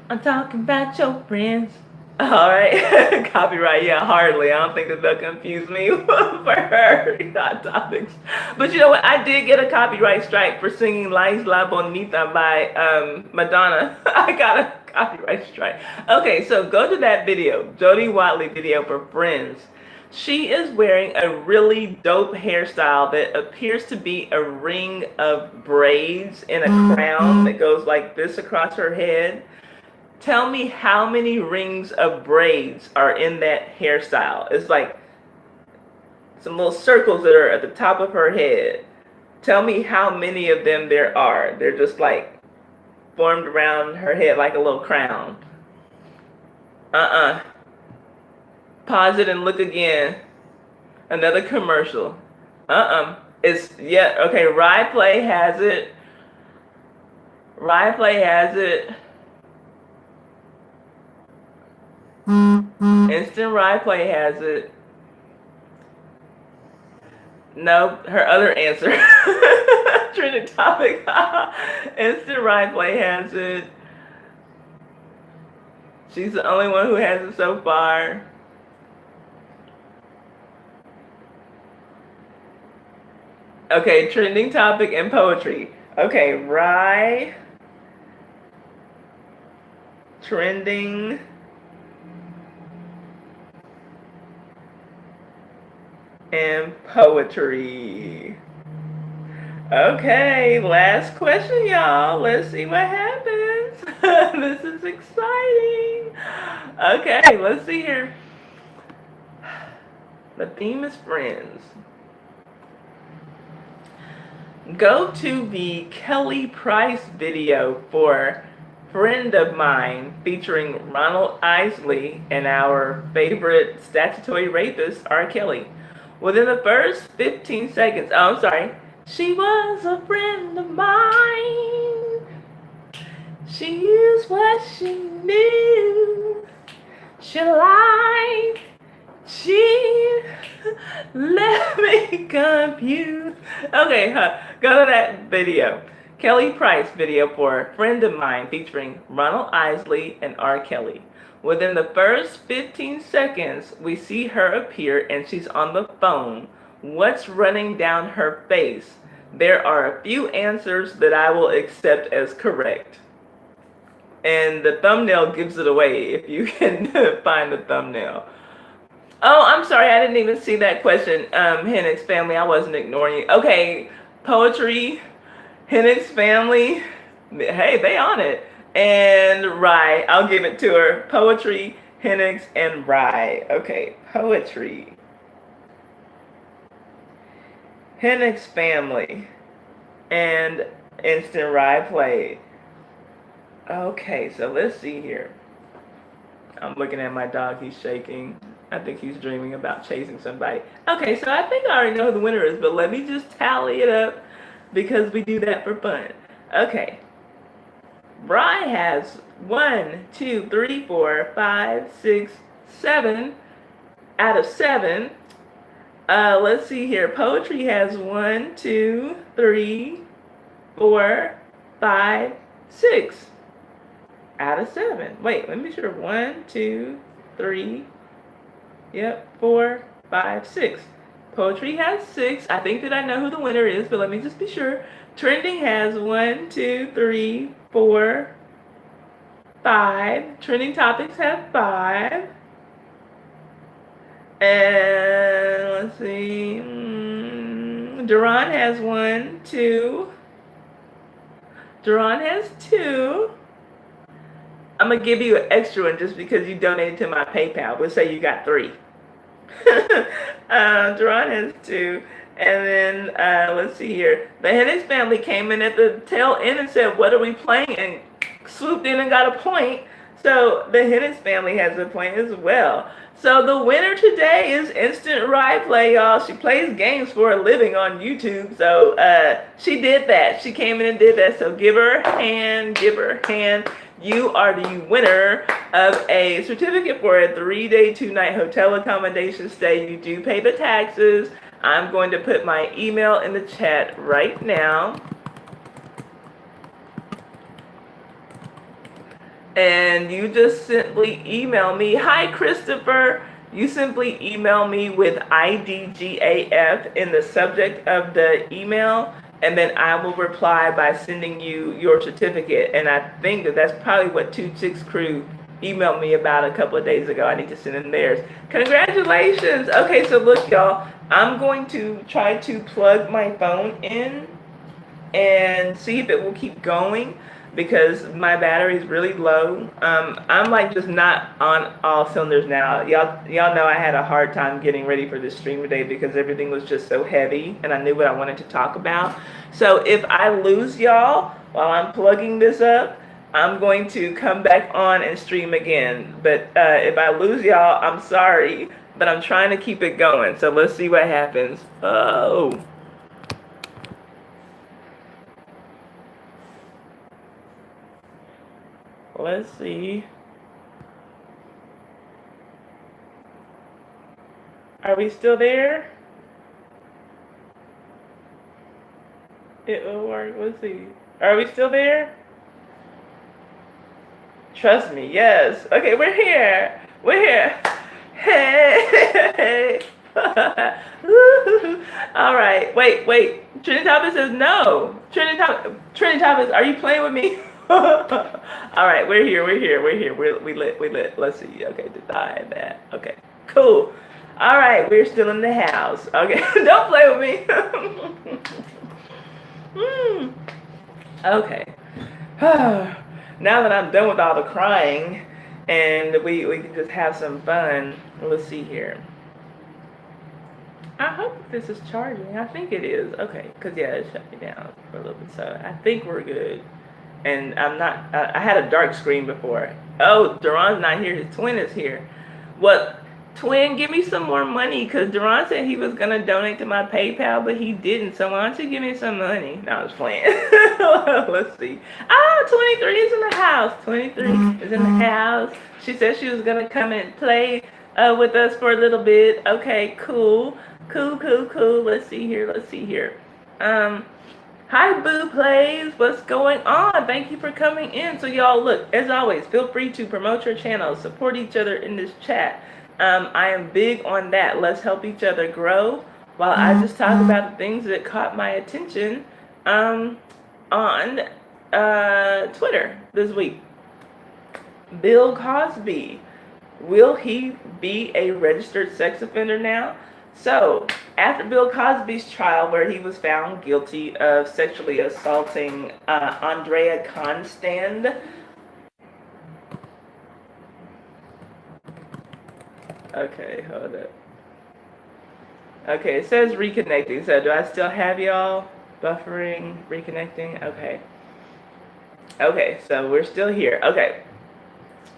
I'm talking about your friends. All right, copyright, yeah, hardly. I don't think that they'll confuse me for her hot topics. But you know what? I did get a copyright strike for singing La Isla Bonita by Madonna. I got a copyright strike. Okay, so go to that video, Jody Watley video for Friends. She is wearing a really dope hairstyle that appears to be a ring of braids in a crown that goes like this across her head. Tell me how many rings of braids are in that hairstyle. It's like some little circles that are at the top of her head. Tell me how many of them there are. They're just like formed around her head like a little crown. Pause it and look again. Another commercial. It's, yeah, okay, Rye Play has it. Rye Play has it. Instant Rye Play has it. No, her other answer. Trending topic. Instant Rye Play has it. She's the only one who has it so far. Okay, trending topic and poetry. Okay, Rye. Trending. And poetry. Okay, last question, y'all. Let's see what happens. This is exciting. Okay, let's see here. The theme is friends. Go to the Kelly Price video for Friend of Mine featuring Ronald Isley and our favorite statutory rapist, R. Kelly. Within the first 15 seconds, oh, I'm sorry. She was a friend of mine. She used what she knew. She lied. She let me confused. Okay, go to that video. Kelly Price video for Friend of Mine featuring Ronald Isley and R. Kelly. Within the first 15 seconds, we see her appear and she's on the phone. What's running down her face? There are a few answers that I will accept as correct. And the thumbnail gives it away if you can find the thumbnail. Oh, I'm sorry, I didn't even see that question. Hennick's family, I wasn't ignoring you. Okay, poetry, Hennick's family, hey, they on it. And Rye, I'll give it to her. Poetry, Hennick's, and Rye. Okay, poetry. Hennick's family, and instant Rye play. Okay, so let's see here. I'm looking at my dog, he's shaking. I think he's dreaming about chasing somebody. Okay, so I think I already know who the winner is, but let me just tally it up because we do that for fun. Okay. Bry has 1, 2, 3, 4, 5, 6, 7 out of 7. Let's see here. Poetry has 1, 2, 3, 4, 5, 6 out of 7. Wait, let me be sure. 1, 2, 3. Yep, 4, 5, 6. Poetry has 6. I think that I know who the winner is, but let me just be sure. Trending has 1, 2, 3, 4, 5. Trending topics have 5. And let's see. Duran has 1, 2. Duran has 2. I'm going to give you an extra one just because you donated to my PayPal. We'll say you got 3. Duran has 2. And then, let's see here. The Hennis family came in at the tail end and said, what are we playing? And swooped in and got a point. So the Hennis family has a point as well. So the winner today is Instant Rye Play, y'all. She plays games for a living on YouTube. So she did that. She came in and did that. So give her a hand. Give her a hand. You are the winner of a certificate for a 3-day, 2-night hotel accommodation stay. You do pay the taxes. I'm going to put my email in the chat right now. And you just simply email me. Hi, Christopher. You simply email me with IDGAF in the subject of the email, and then I will reply by sending you your certificate. And I think that that's probably what 26 Crew emailed me about a couple of days ago. I need to send in theirs. Congratulations. Okay, so look, y'all. I'm going to try to plug my phone in and see if it will keep going, because my battery is really low. I'm like just not on all cylinders now. Y'all know I had a hard time getting ready for this stream today because everything was just so heavy and I knew what I wanted to talk about. So if I lose y'all while I'm plugging this up, I'm going to come back on and stream again. But if I lose y'all, I'm sorry, but I'm trying to keep it going. So let's see what happens. Oh. Let's see. Are we still there? It will work. Let's see. Are we still there? Trust me, yes. Okay, we're here. We're here. Hey. All right. Wait. Trinity Thomas says no. Trinity Thomas, are you playing with me? All right, we're here. We lit. Let's see. Okay, deny that. Okay, cool. All right, we're still in the house. Okay, don't play with me. Okay. Now that I'm done with all the crying and we can just have some fun, let's see here. I hope this is charging. I think it is. Okay, because yeah, it shut me down for a little bit. So I think we're good. And I'm not, I had a dark screen before. Oh, Duran's not here. His twin is here. Well, twin, give me some more money because Duran said he was going to donate to my PayPal, but he didn't. So why don't you give me some money? No, I was playing. Let's see. Ah, 23 is in the house. 23 is in the house. She said she was going to come and play with us for a little bit. Okay, cool. Cool. Let's see here. Um, Hi, Boo Plays. What's going on? Thank you for coming in. So, y'all, look, as always, feel free to promote your channel, support each other in this chat. I am big on that. Let's help each other grow while I just talk about the things that caught my attention on Twitter this week. Bill Cosby. Will he be a registered sex offender now? So, after Bill Cosby's trial, where he was found guilty of sexually assaulting Andrea Constand. Okay, hold up. Okay, it says reconnecting. So, do I still have y'all? Buffering, reconnecting? Okay, so we're still here. Okay.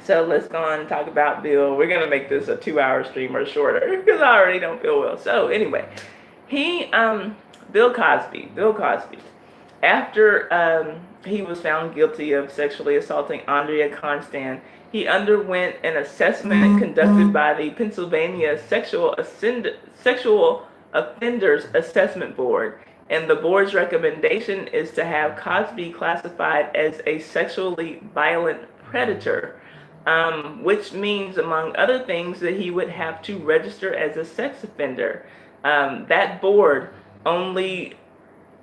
So let's go on and talk about Bill. We're gonna make this a 2-hour stream or shorter because I already don't feel well. So anyway, Bill Cosby. After he was found guilty of sexually assaulting Andrea Constand, he underwent an assessment conducted by the Pennsylvania Sexual Offenders Assessment Board. And the board's recommendation is to have Cosby classified as a sexually violent predator. Which means, among other things, that he would have to register as a sex offender. That board only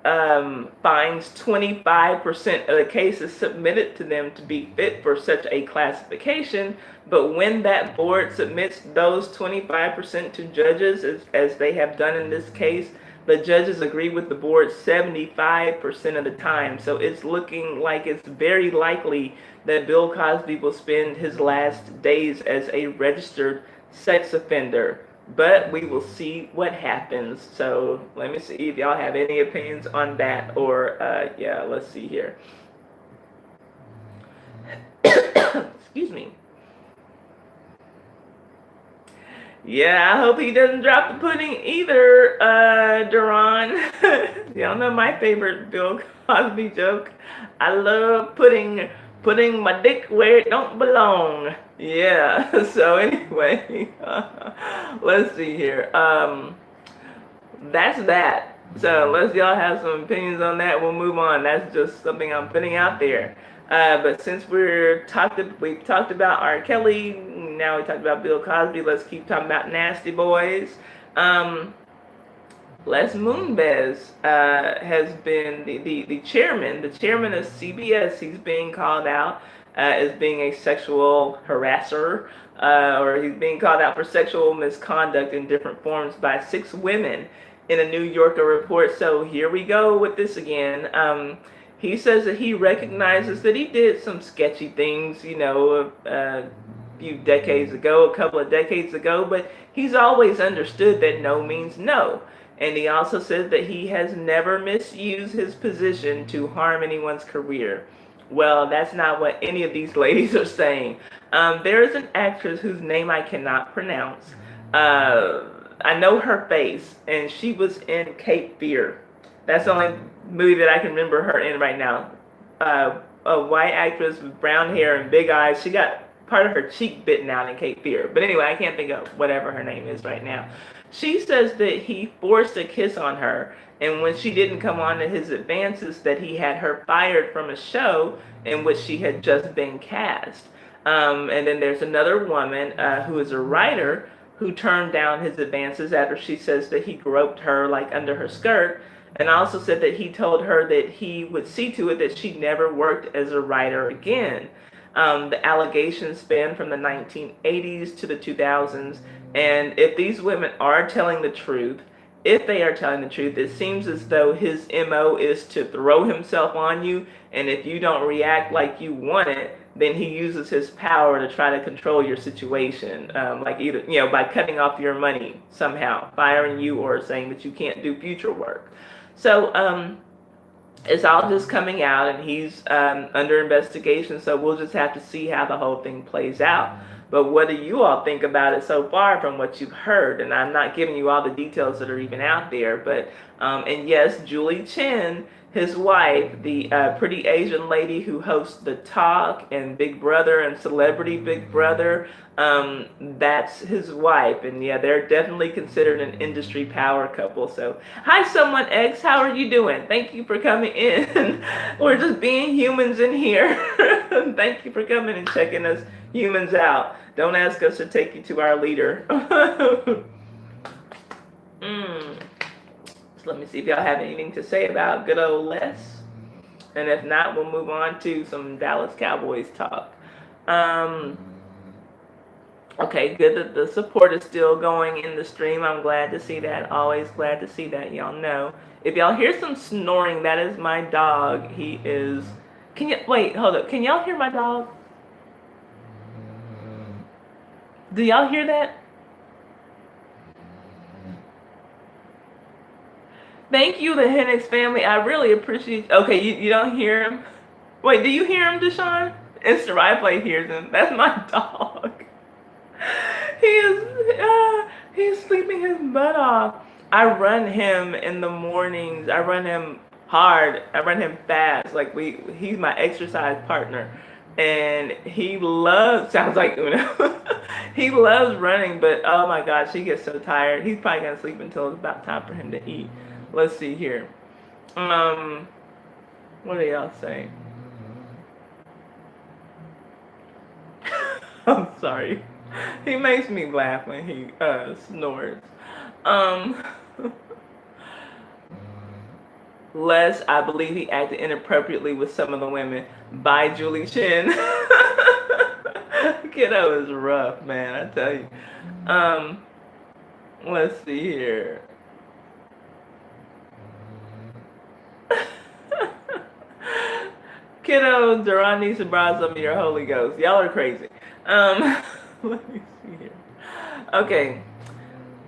finds 25% of the cases submitted to them to be fit for such a classification, but when that board submits those 25% to judges, as they have done in this case, the judges agree with the board 75% of the time. So it's looking like it's very likely that Bill Cosby will spend his last days as a registered sex offender. But we will see what happens. So let me see if y'all have any opinions on that. Or, yeah, let's see here. Excuse me. Yeah, I hope he doesn't drop the pudding either, Duran. Y'all know my favorite Bill Cosby joke. I love putting my dick where it don't belong. Yeah, so anyway, let's see here. That's that. So unless y'all have some opinions on that, we'll move on. That's just something I'm putting out there. But since we've talked about R. Kelly, now we talked about Bill Cosby, let's keep talking about Nasty Boys. Les Moonves has been the chairman of CBS. He's being called out as being a sexual harasser, or he's being called out for sexual misconduct in different forms by 6 women in a New Yorker report. So here we go with this again. He says that he recognizes that he did some sketchy things, a couple of decades ago, but he's always understood that no means no. And he also says that he has never misused his position to harm anyone's career. Well, that's not what any of these ladies are saying. There is an actress whose name I cannot pronounce. I know her face, and she was in Cape Fear. That's the only movie that I can remember her in right now. A white actress with brown hair and big eyes. She got part of her cheek bitten out in Cape Fear. But anyway, I can't think of whatever her name is right now. She says that he forced a kiss on her, and when she didn't come on to his advances, that he had her fired from a show in which she had just been cast. And then there's another woman who is a writer who turned down his advances after she says that he groped her like under her skirt, and also said that he told her that he would see to it that she never worked as a writer again. The allegations span from the 1980s to the 2000s, and if these women are telling the truth, it seems as though his MO is to throw himself on you, and if you don't react like you want it, then he uses his power to try to control your situation, like either by cutting off your money somehow, firing you, or saying that you can't do future work. So it's all just coming out, and he's under investigation. So we'll just have to see how the whole thing plays out. But what do you all think about it so far from what you've heard? And I'm not giving you all the details that are even out there, but and yes, Julie Chen, his wife, the pretty Asian lady who hosts The Talk and Big Brother and Celebrity Big Brother, that's his wife. And yeah, they're definitely considered an industry power couple. So hi, Someone X, how are you doing? Thank you for coming in. We're just being humans in here. Thank you for coming and checking us humans out. Don't ask us to take you to our leader. So let me see if y'all have anything to say about good old Les. And if not, we'll move on to some Dallas Cowboys talk. Okay, good that the support is still going in the stream. I'm glad to see that. Always glad to see that. Y'all know. If y'all hear some snoring, that is my dog. He is... Wait, hold up. Can y'all hear my dog? Do y'all hear that? Thank you, the Hennix family. I really appreciate... Okay, you don't hear him? Wait, do you hear him, Deshaun? Instant Replay hears him. That's my dog. He's sleeping his butt off. I run him in the mornings. I run him hard. I run him fast. Like he's my exercise partner. And he loves, sounds like Uno. He loves running, but oh my gosh, he gets so tired. He's probably gonna sleep until it's about time for him to eat. Let's see here. What do y'all say? I'm sorry. He makes me laugh when he snores. Les, I believe he acted inappropriately with some of the women. By Julie Chen. Kiddo is rough, man, I tell you. Let's see here. Kiddo, Duran needs to borrow some of your Holy Ghost. Y'all are crazy. Let me see here. Okay.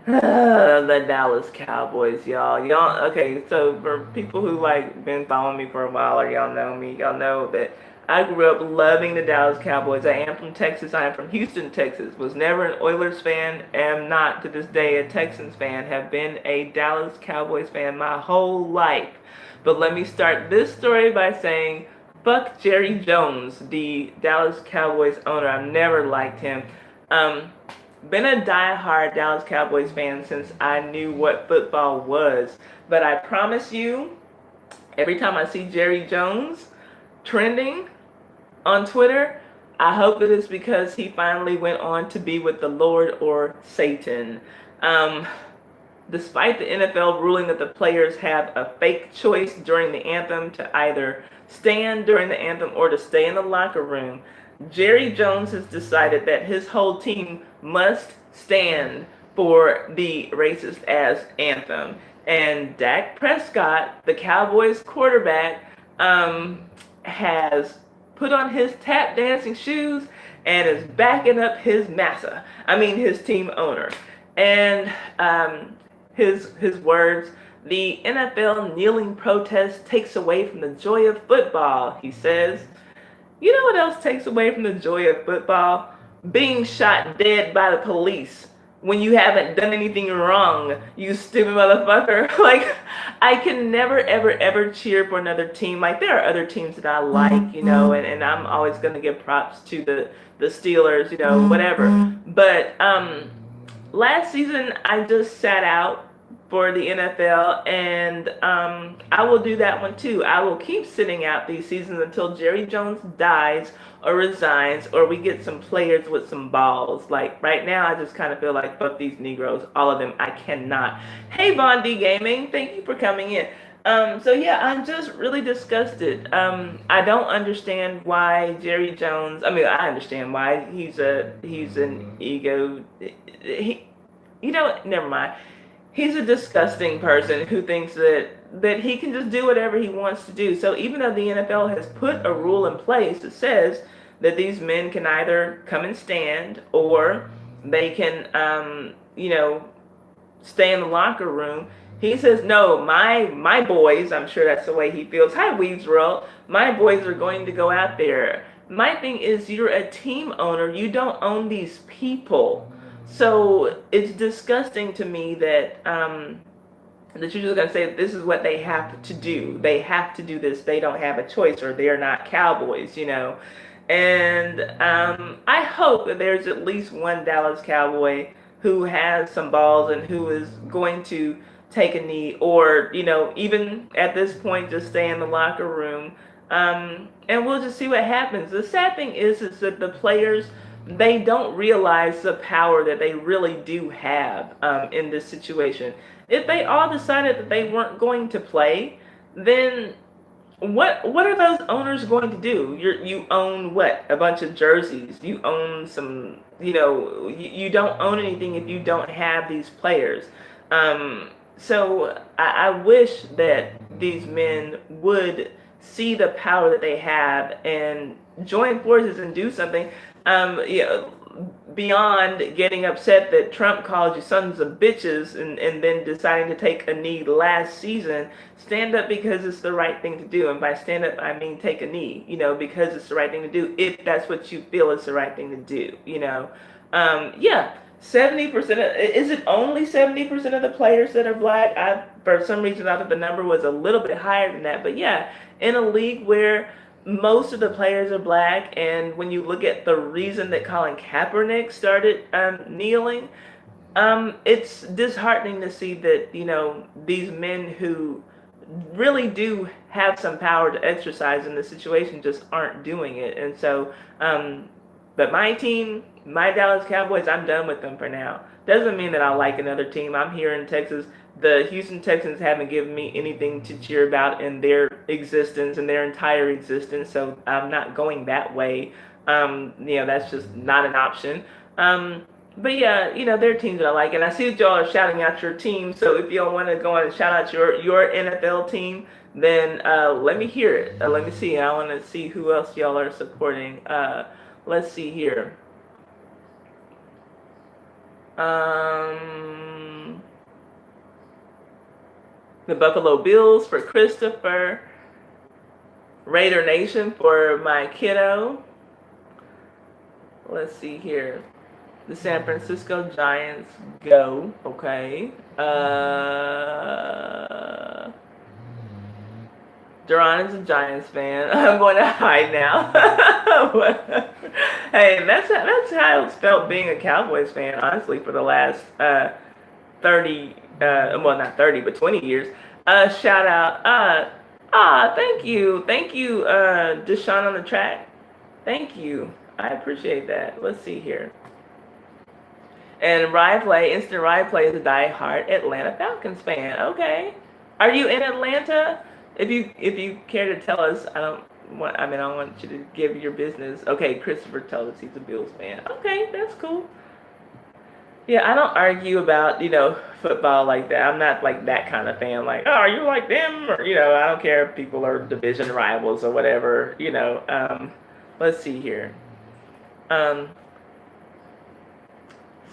The Dallas Cowboys, y'all. Okay, so for people who been following me for a while, or y'all know me, y'all know that I grew up loving the Dallas Cowboys. I am from Texas. I am from Houston, Texas. Was never an Oilers fan. Am not to this day a Texans fan. Have been a Dallas Cowboys fan my whole life. But let me start this story by saying, fuck Jerry Jones, the Dallas Cowboys owner. I've never liked him. Been a diehard Dallas Cowboys fan since I knew what football was. But I promise you, every time I see Jerry Jones trending on Twitter, I hope that it's because he finally went on to be with the Lord or Satan. Despite the NFL ruling that the players have a fake choice during the anthem to either stand during the anthem or to stay in the locker room, Jerry Jones has decided that his whole team must stand for the racist ass anthem. And Dak Prescott, the Cowboys quarterback, has put on his tap dancing shoes and is backing up his his team owner. And his words, the NFL kneeling protest takes away from the joy of football, he says. You know what else takes away from the joy of football? Being shot dead by the police when you haven't done anything wrong, you stupid motherfucker. I can never, ever, ever cheer for another team. There are other teams that I like, and I'm always going to give props to the Steelers, whatever. But last season, I just sat out for the NFL, and I will do that one too. I will keep sitting out these seasons until Jerry Jones dies or resigns, or we get some players with some balls. Right now, I just kind of feel like fuck these Negroes, all of them. I cannot. Hey, Funday Gaming, thank you for coming in. So yeah, I'm just really disgusted. I don't understand why Jerry Jones. I understand why he's an ego. Never mind. He's a disgusting person who thinks that he can just do whatever he wants to do. So even though the NFL has put a rule in place that says that these men can either come and stand, or they can, stay in the locker room. He says, no, my boys, I'm sure that's the way he feels. Hi, Weaves World. My boys are going to go out there. My thing is, you're a team owner. You don't own these people. So it's disgusting to me that that you're just going to say this is what they have to do. They have to do this. They don't have a choice, or they're not Cowboys, And I hope that there's at least one Dallas Cowboy who has some balls and who is going to take a knee, or even at this point just stay in the locker room, and we'll just see what happens. The sad thing is that the players, they don't realize the power that they really do have in this situation. If they all decided that they weren't going to play, then what are those owners going to do? You own what? A bunch of jerseys. You own some, you don't own anything if you don't have these players. So I wish that these men would see the power that they have and join forces and do something. Beyond getting upset that Trump called you sons of bitches, and then deciding to take a knee last season, stand up because it's the right thing to do. And by stand up, I mean take a knee, because it's the right thing to do, if that's what you feel is the right thing to do, yeah. 70%, is it only 70% of the players that are black? I, for some reason, I thought the number was a little bit higher than that. But yeah, in a league where most of the players are black, and when you look at the reason that Colin Kaepernick started kneeling, it's disheartening to see that these men who really do have some power to exercise in this situation just aren't doing it. And so, but my team, my Dallas Cowboys, I'm done with them for now. Doesn't mean that I like another team. I'm here in Texas. The Houston Texans haven't given me anything to cheer about in their existence, in their entire existence, so I'm not going that way. That's just not an option. But yeah, there are teams that I like, and I see that y'all are shouting out your team. So if y'all want to go on and shout out your NFL team, then let me hear it. Let me see. I want to see who else y'all are supporting. Let's see here. The Buffalo Bills for Christopher. Raider Nation for my kiddo. Let's see here. The San Francisco Giants go. Okay. Duran is a Giants fan. I'm going to hide now. Hey, that's how it's felt being a Cowboys fan, honestly, for the last 30, well, not 30, but 20 years. Shout out. Thank you, Deshaun on the track. Thank you. I appreciate that. Let's see here. And Instant Rye Play is a die-hard Atlanta Falcons fan. Okay. Are you in Atlanta? If you care to tell us, I don't want you to give your business. Okay, Christopher tells us he's a Bills fan. Okay, that's cool. Yeah, I don't argue about, football like that. I'm not like that kind of fan. Like, oh, are you like them? Or, I don't care if people are division rivals or whatever, Let's see here.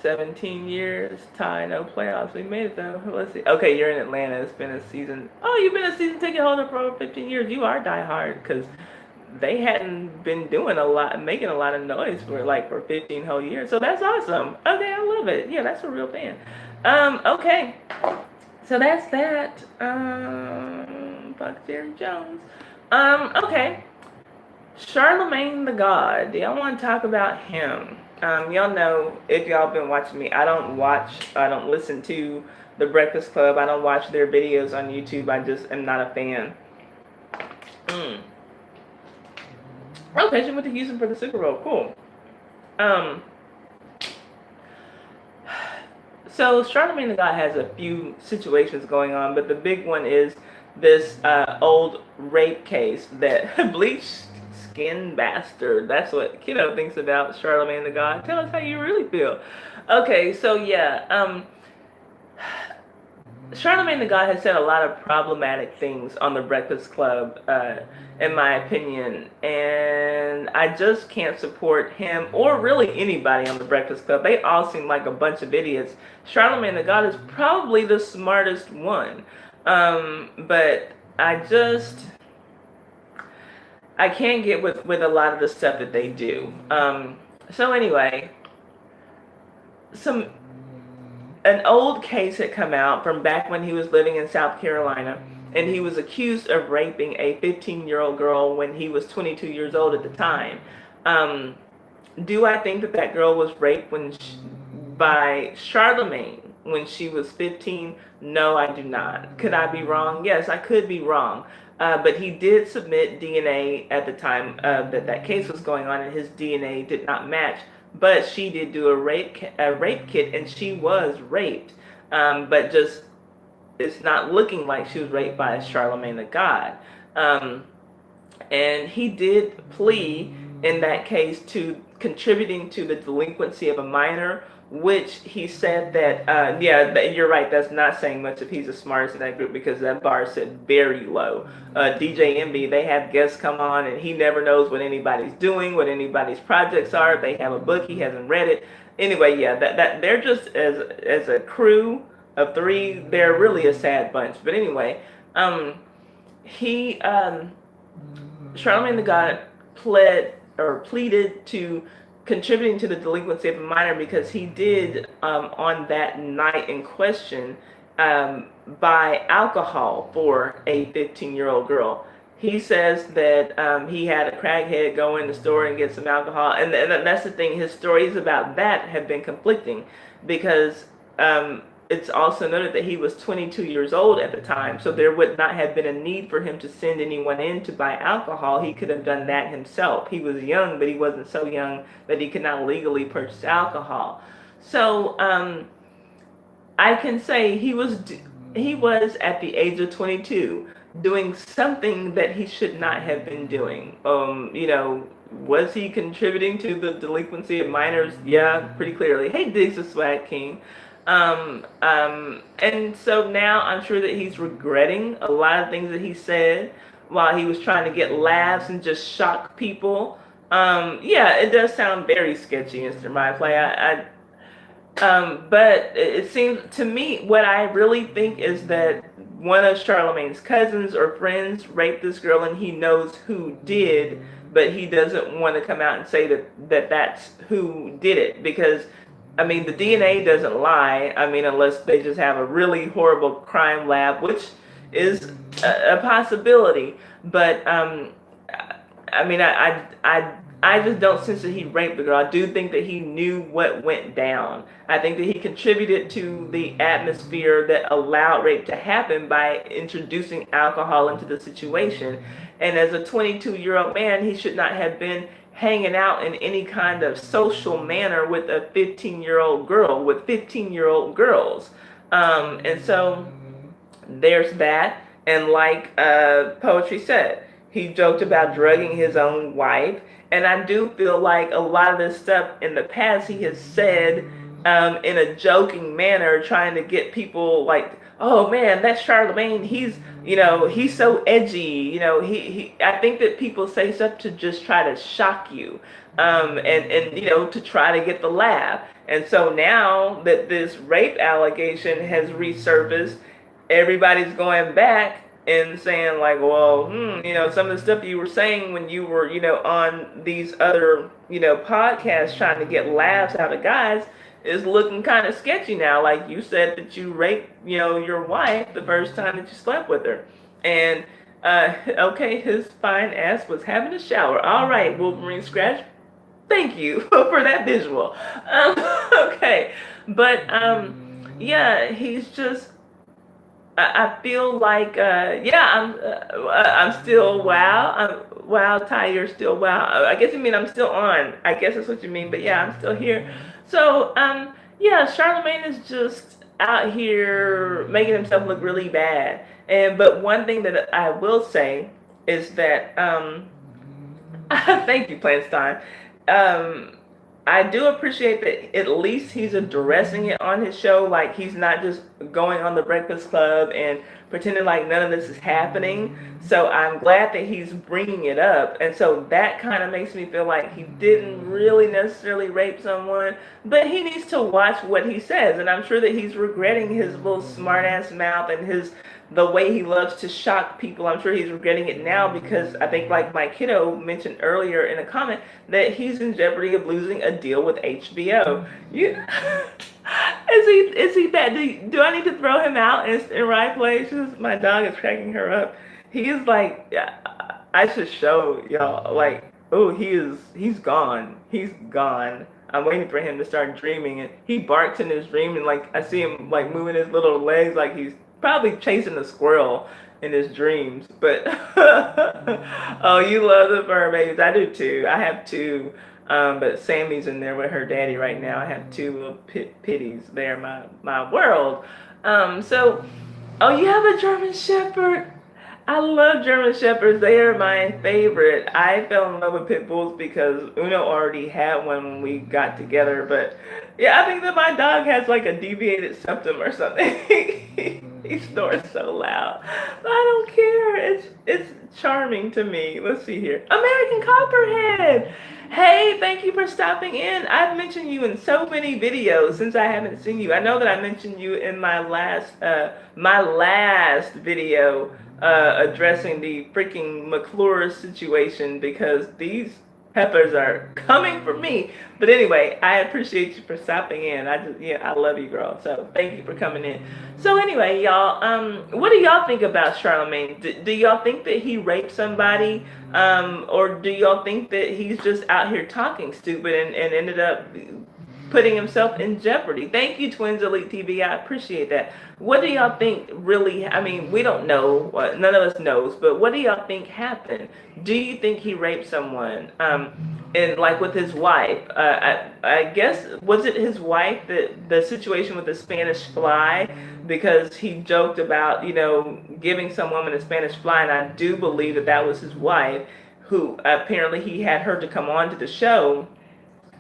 17 years, tie, no playoffs. We made it though. Let's see. Okay, you're in Atlanta. It's been a season. Oh, you've been a season ticket holder for over 15 years. You are diehard, because they hadn't been making a lot of noise for 15 whole years. So that's awesome. Okay, I love it. Yeah, that's a real fan. Okay. So that's that. Fuck Jerry Jones. Okay. Charlemagne the God. Do y'all want to talk about him? Y'all know, if y'all been watching me, I don't listen to The Breakfast Club. I don't watch their videos on YouTube. I just am not a fan. Okay, she went to Houston for the Super Bowl. Cool. So Charlemagne the God has a few situations going on, but the big one is this old rape case that bleached skin bastard. That's what Kiddo thinks about Charlemagne the God. Tell us how you really feel. Okay, so yeah, Charlamagne the God has said a lot of problematic things on the Breakfast Club, in my opinion, and I just can't support him or really anybody on the Breakfast Club. They all seem like a bunch of idiots. Charlamagne the God is probably the smartest one, but I can't get with a lot of the stuff that they do. So anyway, some an old case had come out from back when he was living in South Carolina, and he was accused of raping a 15-year-old girl when he was 22 years old at the time. Um, do I think that that girl was raped by Charlamagne when she was 15? No, I do not. Could I be wrong? Yes, I could be wrong. But he did submit DNA at the time that case was going on, and his DNA did not match. But she did do a rape kit, and she was raped. But just it's not looking like she was raped by Charlamagne the God. Um, and he did plea in that case to contributing to the delinquency of a minor, which he said that, you're right, that's not saying much if he's the smartest in that group, because that bar is set very low. DJ MB, they have guests come on and he never knows what anybody's doing, what anybody's projects are. If they have a book, he hasn't read it. Anyway, yeah, that they're just, as a crew of three, they're really a sad bunch. But anyway, he Charlamagne the God pleaded to contributing to the delinquency of a minor because he did, on that night in question, buy alcohol for a 15-year-old girl. He says that he had a crackhead go in the store and get some alcohol, and that's the thing. His stories about that have been conflicting because it's also noted that he was 22 years old at the time, so there would not have been a need for him to send anyone in to buy alcohol. He could have done that himself. He was young, but he wasn't so young that he could not legally purchase alcohol. So I can say he was at the age of 22 doing something that he should not have been doing. Was he contributing to the delinquency of minors? Yeah, pretty clearly. Hey, Diggs the Swag King. And so now I'm sure that he's regretting a lot of things that he said while he was trying to get laughs and just shock people. Yeah, it does sound very sketchy, Mr. MyPlay. But it seems to me, what I really think is that one of Charlamagne's cousins or friends raped this girl, and he knows who did, but he doesn't want to come out and say that that's who did it, because I mean, the DNA doesn't lie. I mean, unless they just have a really horrible crime lab, which is a possibility. But I mean, I just don't sense that he raped the girl. I do think that he knew what went down. I think that he contributed to the atmosphere that allowed rape to happen by introducing alcohol into the situation. And as a 22-year-old man, he should not have been hanging out in any kind of social manner with a 15-year-old girl, with 15-year-old girls. And so there's that. And like Poetry said, he joked about drugging his own wife. And I do feel like a lot of this stuff in the past he has said in a joking manner, trying to get people like, oh man, that's Charlamagne. He's so edgy. I think that people say stuff to just try to shock you, and to try to get the laugh. And so now that this rape allegation has resurfaced, everybody's going back and saying like, well, some of the stuff you were saying when you were, on these other, podcasts trying to get laughs out of guys is looking kind of sketchy now. Like you said that you raped, your wife the first time that you slept with her. And, okay, his fine ass was having a shower. All right, Wolverine Scratch. Thank you for that visual. Okay. But, yeah, he's just, I feel like, I'm still wow. Wow, Ty, you're still wow. I guess you mean I'm still on. I guess that's what you mean. But yeah, I'm still here. So, yeah, Charlamagne is just out here making himself look really bad. But one thing that I will say is that, thank you, Planstein. I do appreciate that at least he's addressing it on his show. Like he's not just going on the Breakfast Club and pretending like none of this is happening. So I'm glad that he's bringing it up. And so that kind of makes me feel like he didn't really necessarily rape someone, but he needs to watch what he says. And I'm sure that he's regretting his little smart ass mouth and his the way he loves to shock people. I'm sure he's regretting it now because I think, like my kiddo mentioned earlier in a comment, that he's in jeopardy of losing a deal with HBO. You, is he that? Do I need to throw him out in right places? My dog is cracking her up. He is like, I should show y'all. Like, oh, he's gone. He's gone. I'm waiting for him to start dreaming, and he barks in his dream, and like I see him like moving his little legs, like he's probably chasing a squirrel in his dreams. But oh, you love the fur babies. I do too. I have two. But Sammy's in there with her daddy right now. I have two little pitties. They're my world. So, oh, you have a German Shepherd. I love German Shepherds. They are my favorite. I fell in love with pit bulls because Uno already had one when we got together. But yeah, I think that my dog has like a deviated septum or something. He snores so loud. But I don't care. It's charming to me. Let's see here. American Copperhead. Hey, thank you for stopping in. I've mentioned you in so many videos since I haven't seen you. I know that I mentioned you in my last video addressing the freaking McClure situation because these peppers are coming for me. But anyway, I appreciate you for stopping in. I love you, girl. So thank you for coming in. So anyway, y'all, what do y'all think about Charlemagne? Do y'all think that he raped somebody? Or do y'all think that he's just out here talking stupid and ended up putting himself in jeopardy? Thank you, Twins Elite TV. I appreciate that. What do y'all think really, I mean, we don't know, none of us knows, but what do y'all think happened? Do you think he raped someone? And like with his wife, I guess, was it his wife, that the situation with the Spanish fly? Because he joked about, giving some woman a Spanish fly, and I do believe that that was his wife, who apparently he had her to come on to the show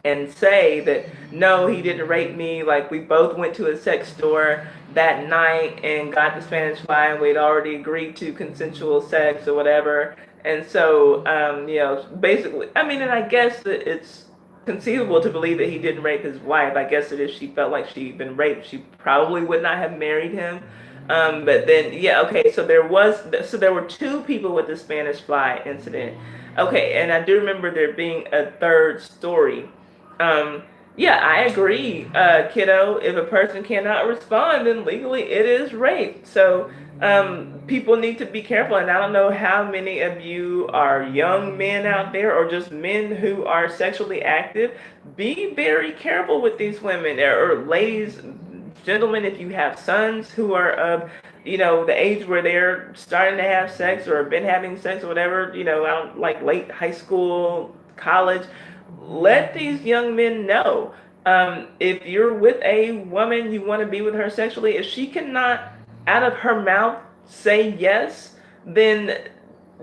and say that no, he didn't rape me. Like we both went to a sex store that night and got the Spanish fly, and we'd already agreed to consensual sex or whatever. And so, basically, I mean, and I guess that it's conceivable to believe that he didn't rape his wife. I guess that if she felt like she'd been raped, she probably would not have married him. But then, yeah, okay, so there were two people with the Spanish fly incident. Okay, and I do remember there being a third story. Yeah, I agree, kiddo. If a person cannot respond, then legally it is rape. So people need to be careful. And I don't know how many of you are young men out there or just men who are sexually active. Be very careful with these women, or ladies, gentlemen, if you have sons who are of the age where they're starting to have sex or been having sex or whatever, out like late high school, college, let these young men know. If you're with a woman, you want to be with her sexually, if she cannot out of her mouth say yes, then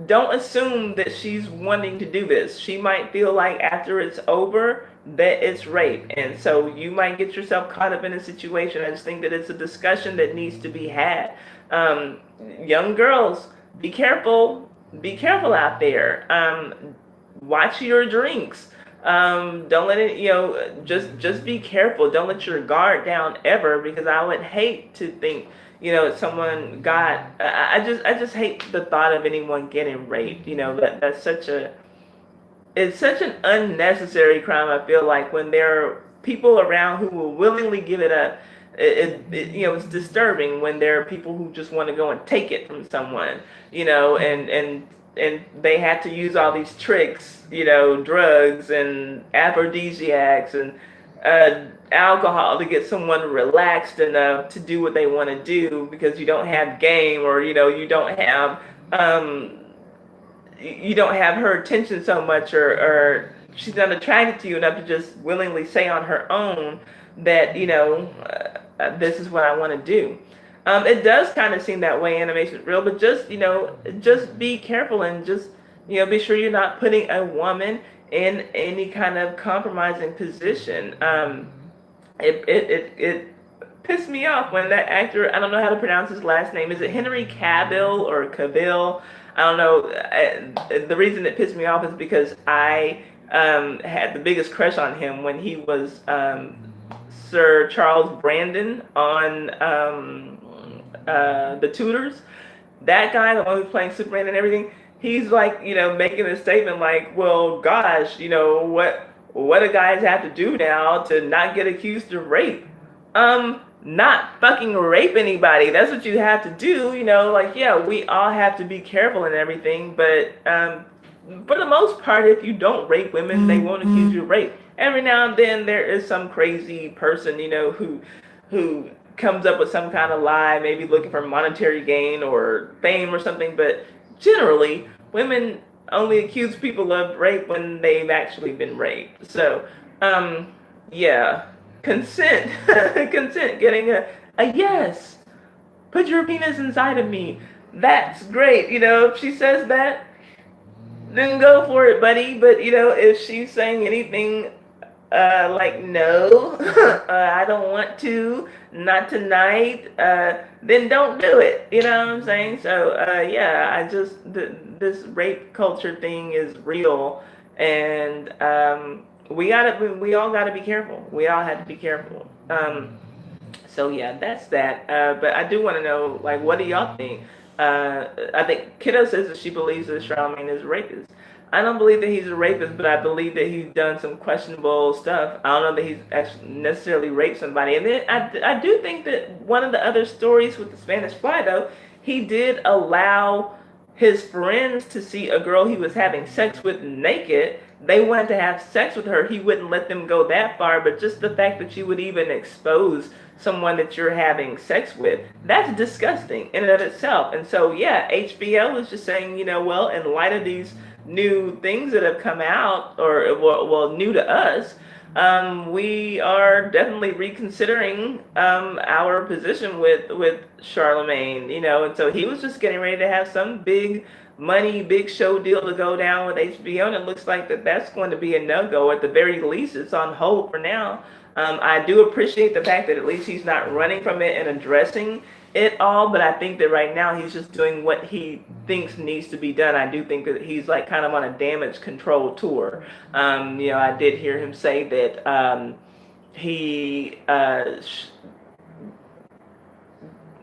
don't assume that she's wanting to do this. She might feel like after it's over that it's rape, and so you might get yourself caught up in a situation. I just think that it's a discussion that needs to be had. Young girls, be careful out there. Watch your drinks. Don't let it, just be careful. Don't let your guard down ever, because I would hate to think, someone got, I just hate the thought of anyone getting raped. That's it's such an unnecessary crime. I feel like when there are people around who will willingly give it up, it's disturbing when there are people who just want to go and take it from someone, and they had to use all these tricks, drugs and aphrodisiacs and alcohol to get someone relaxed enough to do what they want to do, because you don't have game, or you don't have her attention so much, or she's not attracted to you enough to just willingly say on her own that this is what I want to do. It does kind of seem that way, animation real, but just be careful, and just be sure you're not putting a woman in any kind of compromising position. It pissed me off when that actor, I don't know how to pronounce his last name. Is it Henry Cavill or Cavill? I don't know. The reason it pissed me off is because I had the biggest crush on him when he was Sir Charles Brandon on The Tudors. That guy, the one who's playing Superman and everything, he's like, making a statement like, well, gosh, what do guys have to do now to not get accused of rape? Not fucking rape anybody. That's what you have to do, like, yeah, we all have to be careful and everything, but for the most part, if you don't rape women, they won't accuse you of rape. Every now and then there is some crazy person, who comes up with some kind of lie, maybe looking for monetary gain or fame or something, but generally, women only accuse people of rape when they've actually been raped. So, yeah, consent, consent, getting a yes. Put your penis inside of me. That's great. If she says that, then go for it, buddy. But if she's saying anything like no, I don't want to, not tonight, then don't do it. You know what I'm saying? So yeah, this rape culture thing is real, and we all gotta be careful. We all have to be careful. So yeah, that's that. But I do want to know, like, what do y'all think? I think Kiddo says that she believes that Charlamagne is a rapist. I don't believe that he's a rapist, but I believe that he's done some questionable stuff. I don't know that he's actually necessarily raped somebody. And then I do think that one of the other stories with the Spanish Fly, though, he did allow his friends to see a girl he was having sex with naked. They wanted to have sex with her. He wouldn't let them go that far, but just the fact that you would even expose someone that you're having sex with, that's disgusting in and of itself. And so, yeah, HBO is just saying, well, in light of these new things that have come out, or well, new to us, we are definitely reconsidering our position with Charlamagne, and so he was just getting ready to have some big money, big show deal to go down with HBO, and it looks like that's going to be a no-go. At the very least, it's on hold for now. I do appreciate the fact that at least he's not running from it and addressing it all, but I think that right now he's just doing what he thinks needs to be done. I do think that he's like kind of on a damage control tour. I did hear him say that he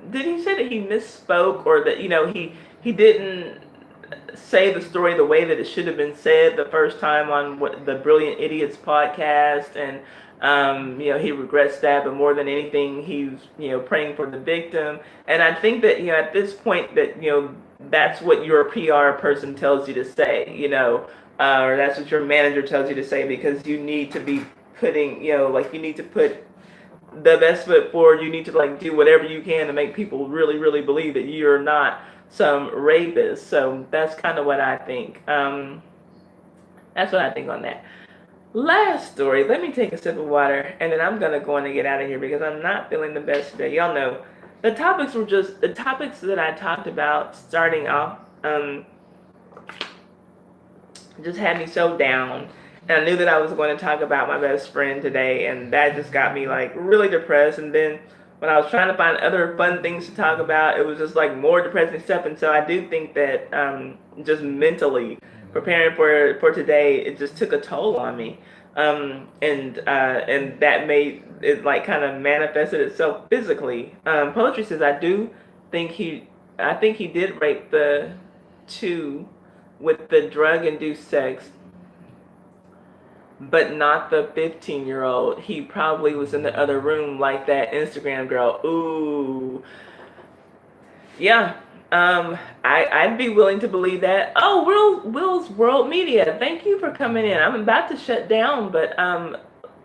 did he say that he misspoke, or that he didn't say the story the way that it should have been said the first time on the Brilliant Idiots podcast, and he regrets that, but more than anything, he's praying for the victim. And I think that at this point that that's what your PR person tells you to say, or that's what your manager tells you to say, because you need to be putting you need to put the best foot forward. You need to do whatever you can to make people really, really believe that you're not some rapist. So that's kind of what I think. That's what I think on that. Last story. Let me take a sip of water, and then I'm gonna go on and get out of here because I'm not feeling the best today. Y'all know the topics were just the topics that I talked about starting off. Just had me so down. And I knew that I was going to talk about my best friend today, and that just got me really depressed. And then when I was trying to find other fun things to talk about, it was just more depressing stuff. And so I do think that just mentally preparing for today, it just took a toll on me. And that made it kind of manifested itself physically. Poetry says I think he did rape the two with the drug-induced sex, but not the 15-year-old. He probably was in the other room like that Instagram girl. Ooh. Yeah. I'd be willing to believe that. Oh, Will's World Media. Thank you for coming in. I'm about to shut down, but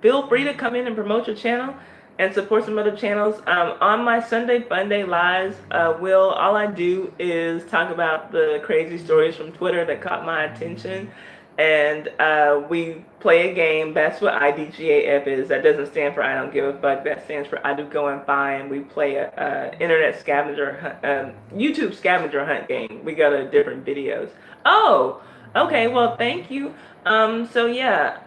feel free to come in and promote your channel and support some other channels. On my Sunday Funday lives, Will, all I do is talk about the crazy stories from Twitter that caught my attention. And we play a game. That's what IDGAF is. That doesn't stand for I don't give a fuck. That stands for I do go and find. We play a internet scavenger hunt, YouTube scavenger hunt game. We go to different videos. Oh, Okay, well, thank you. So yeah,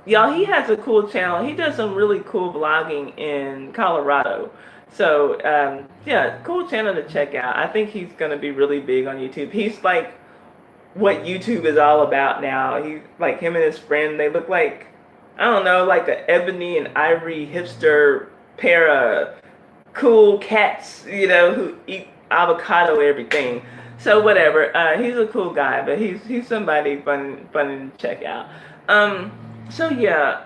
y'all, he has a cool channel. He does some really cool vlogging in Colorado. So, yeah, cool channel to check out. I think he's gonna be really big on YouTube. He's like what YouTube is all about now. He like him and his friend, they look like I don't know, like a ebony and ivory hipster pair of cool cats, who eat avocado everything. So whatever. He's a cool guy, but he's somebody fun to check out. Um, so yeah.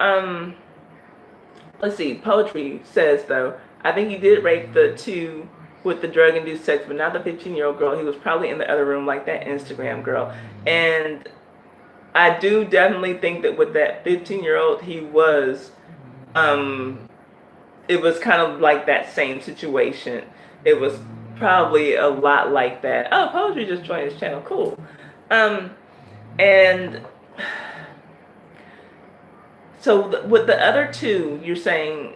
Let's see. Poetry says though, I think he did rape the two with the drug-induced sex, but not the 15-year-old girl. He was probably in the other room like that Instagram girl. And I do definitely think that with that 15-year-old, he was um it was kind of like that same situation. It was probably a lot like that. Oh, Poetry just joined his channel. Cool. Um, and so with the other two, you're saying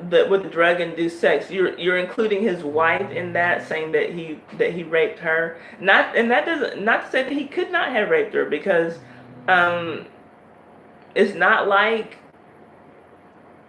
that with the drug-induced sex, you're including his wife in that, saying that he raped her. Not and that doesn't not to say that he could not have raped her because um, it's not like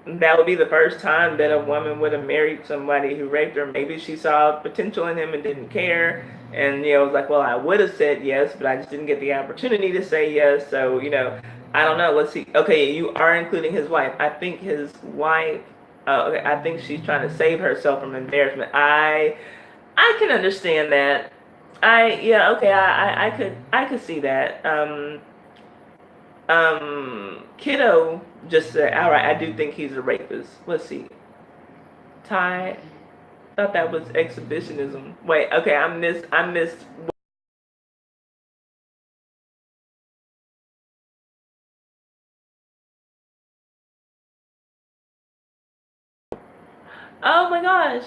that would be the first time that a woman would have married somebody who raped her. Maybe she saw potential in him and didn't care. And, was like, well, I would have said yes, but I just didn't get the opportunity to say yes. So, I don't know. Let's see. Okay, you are including his wife. I think his wife, okay, I think she's trying to save herself from embarrassment. I can understand that. Yeah, okay, I could see that. Kiddo just said, all right, I do think he's a rapist. Let's see. Ty, thought that was exhibitionism. Wait, okay, I missed. Oh my gosh.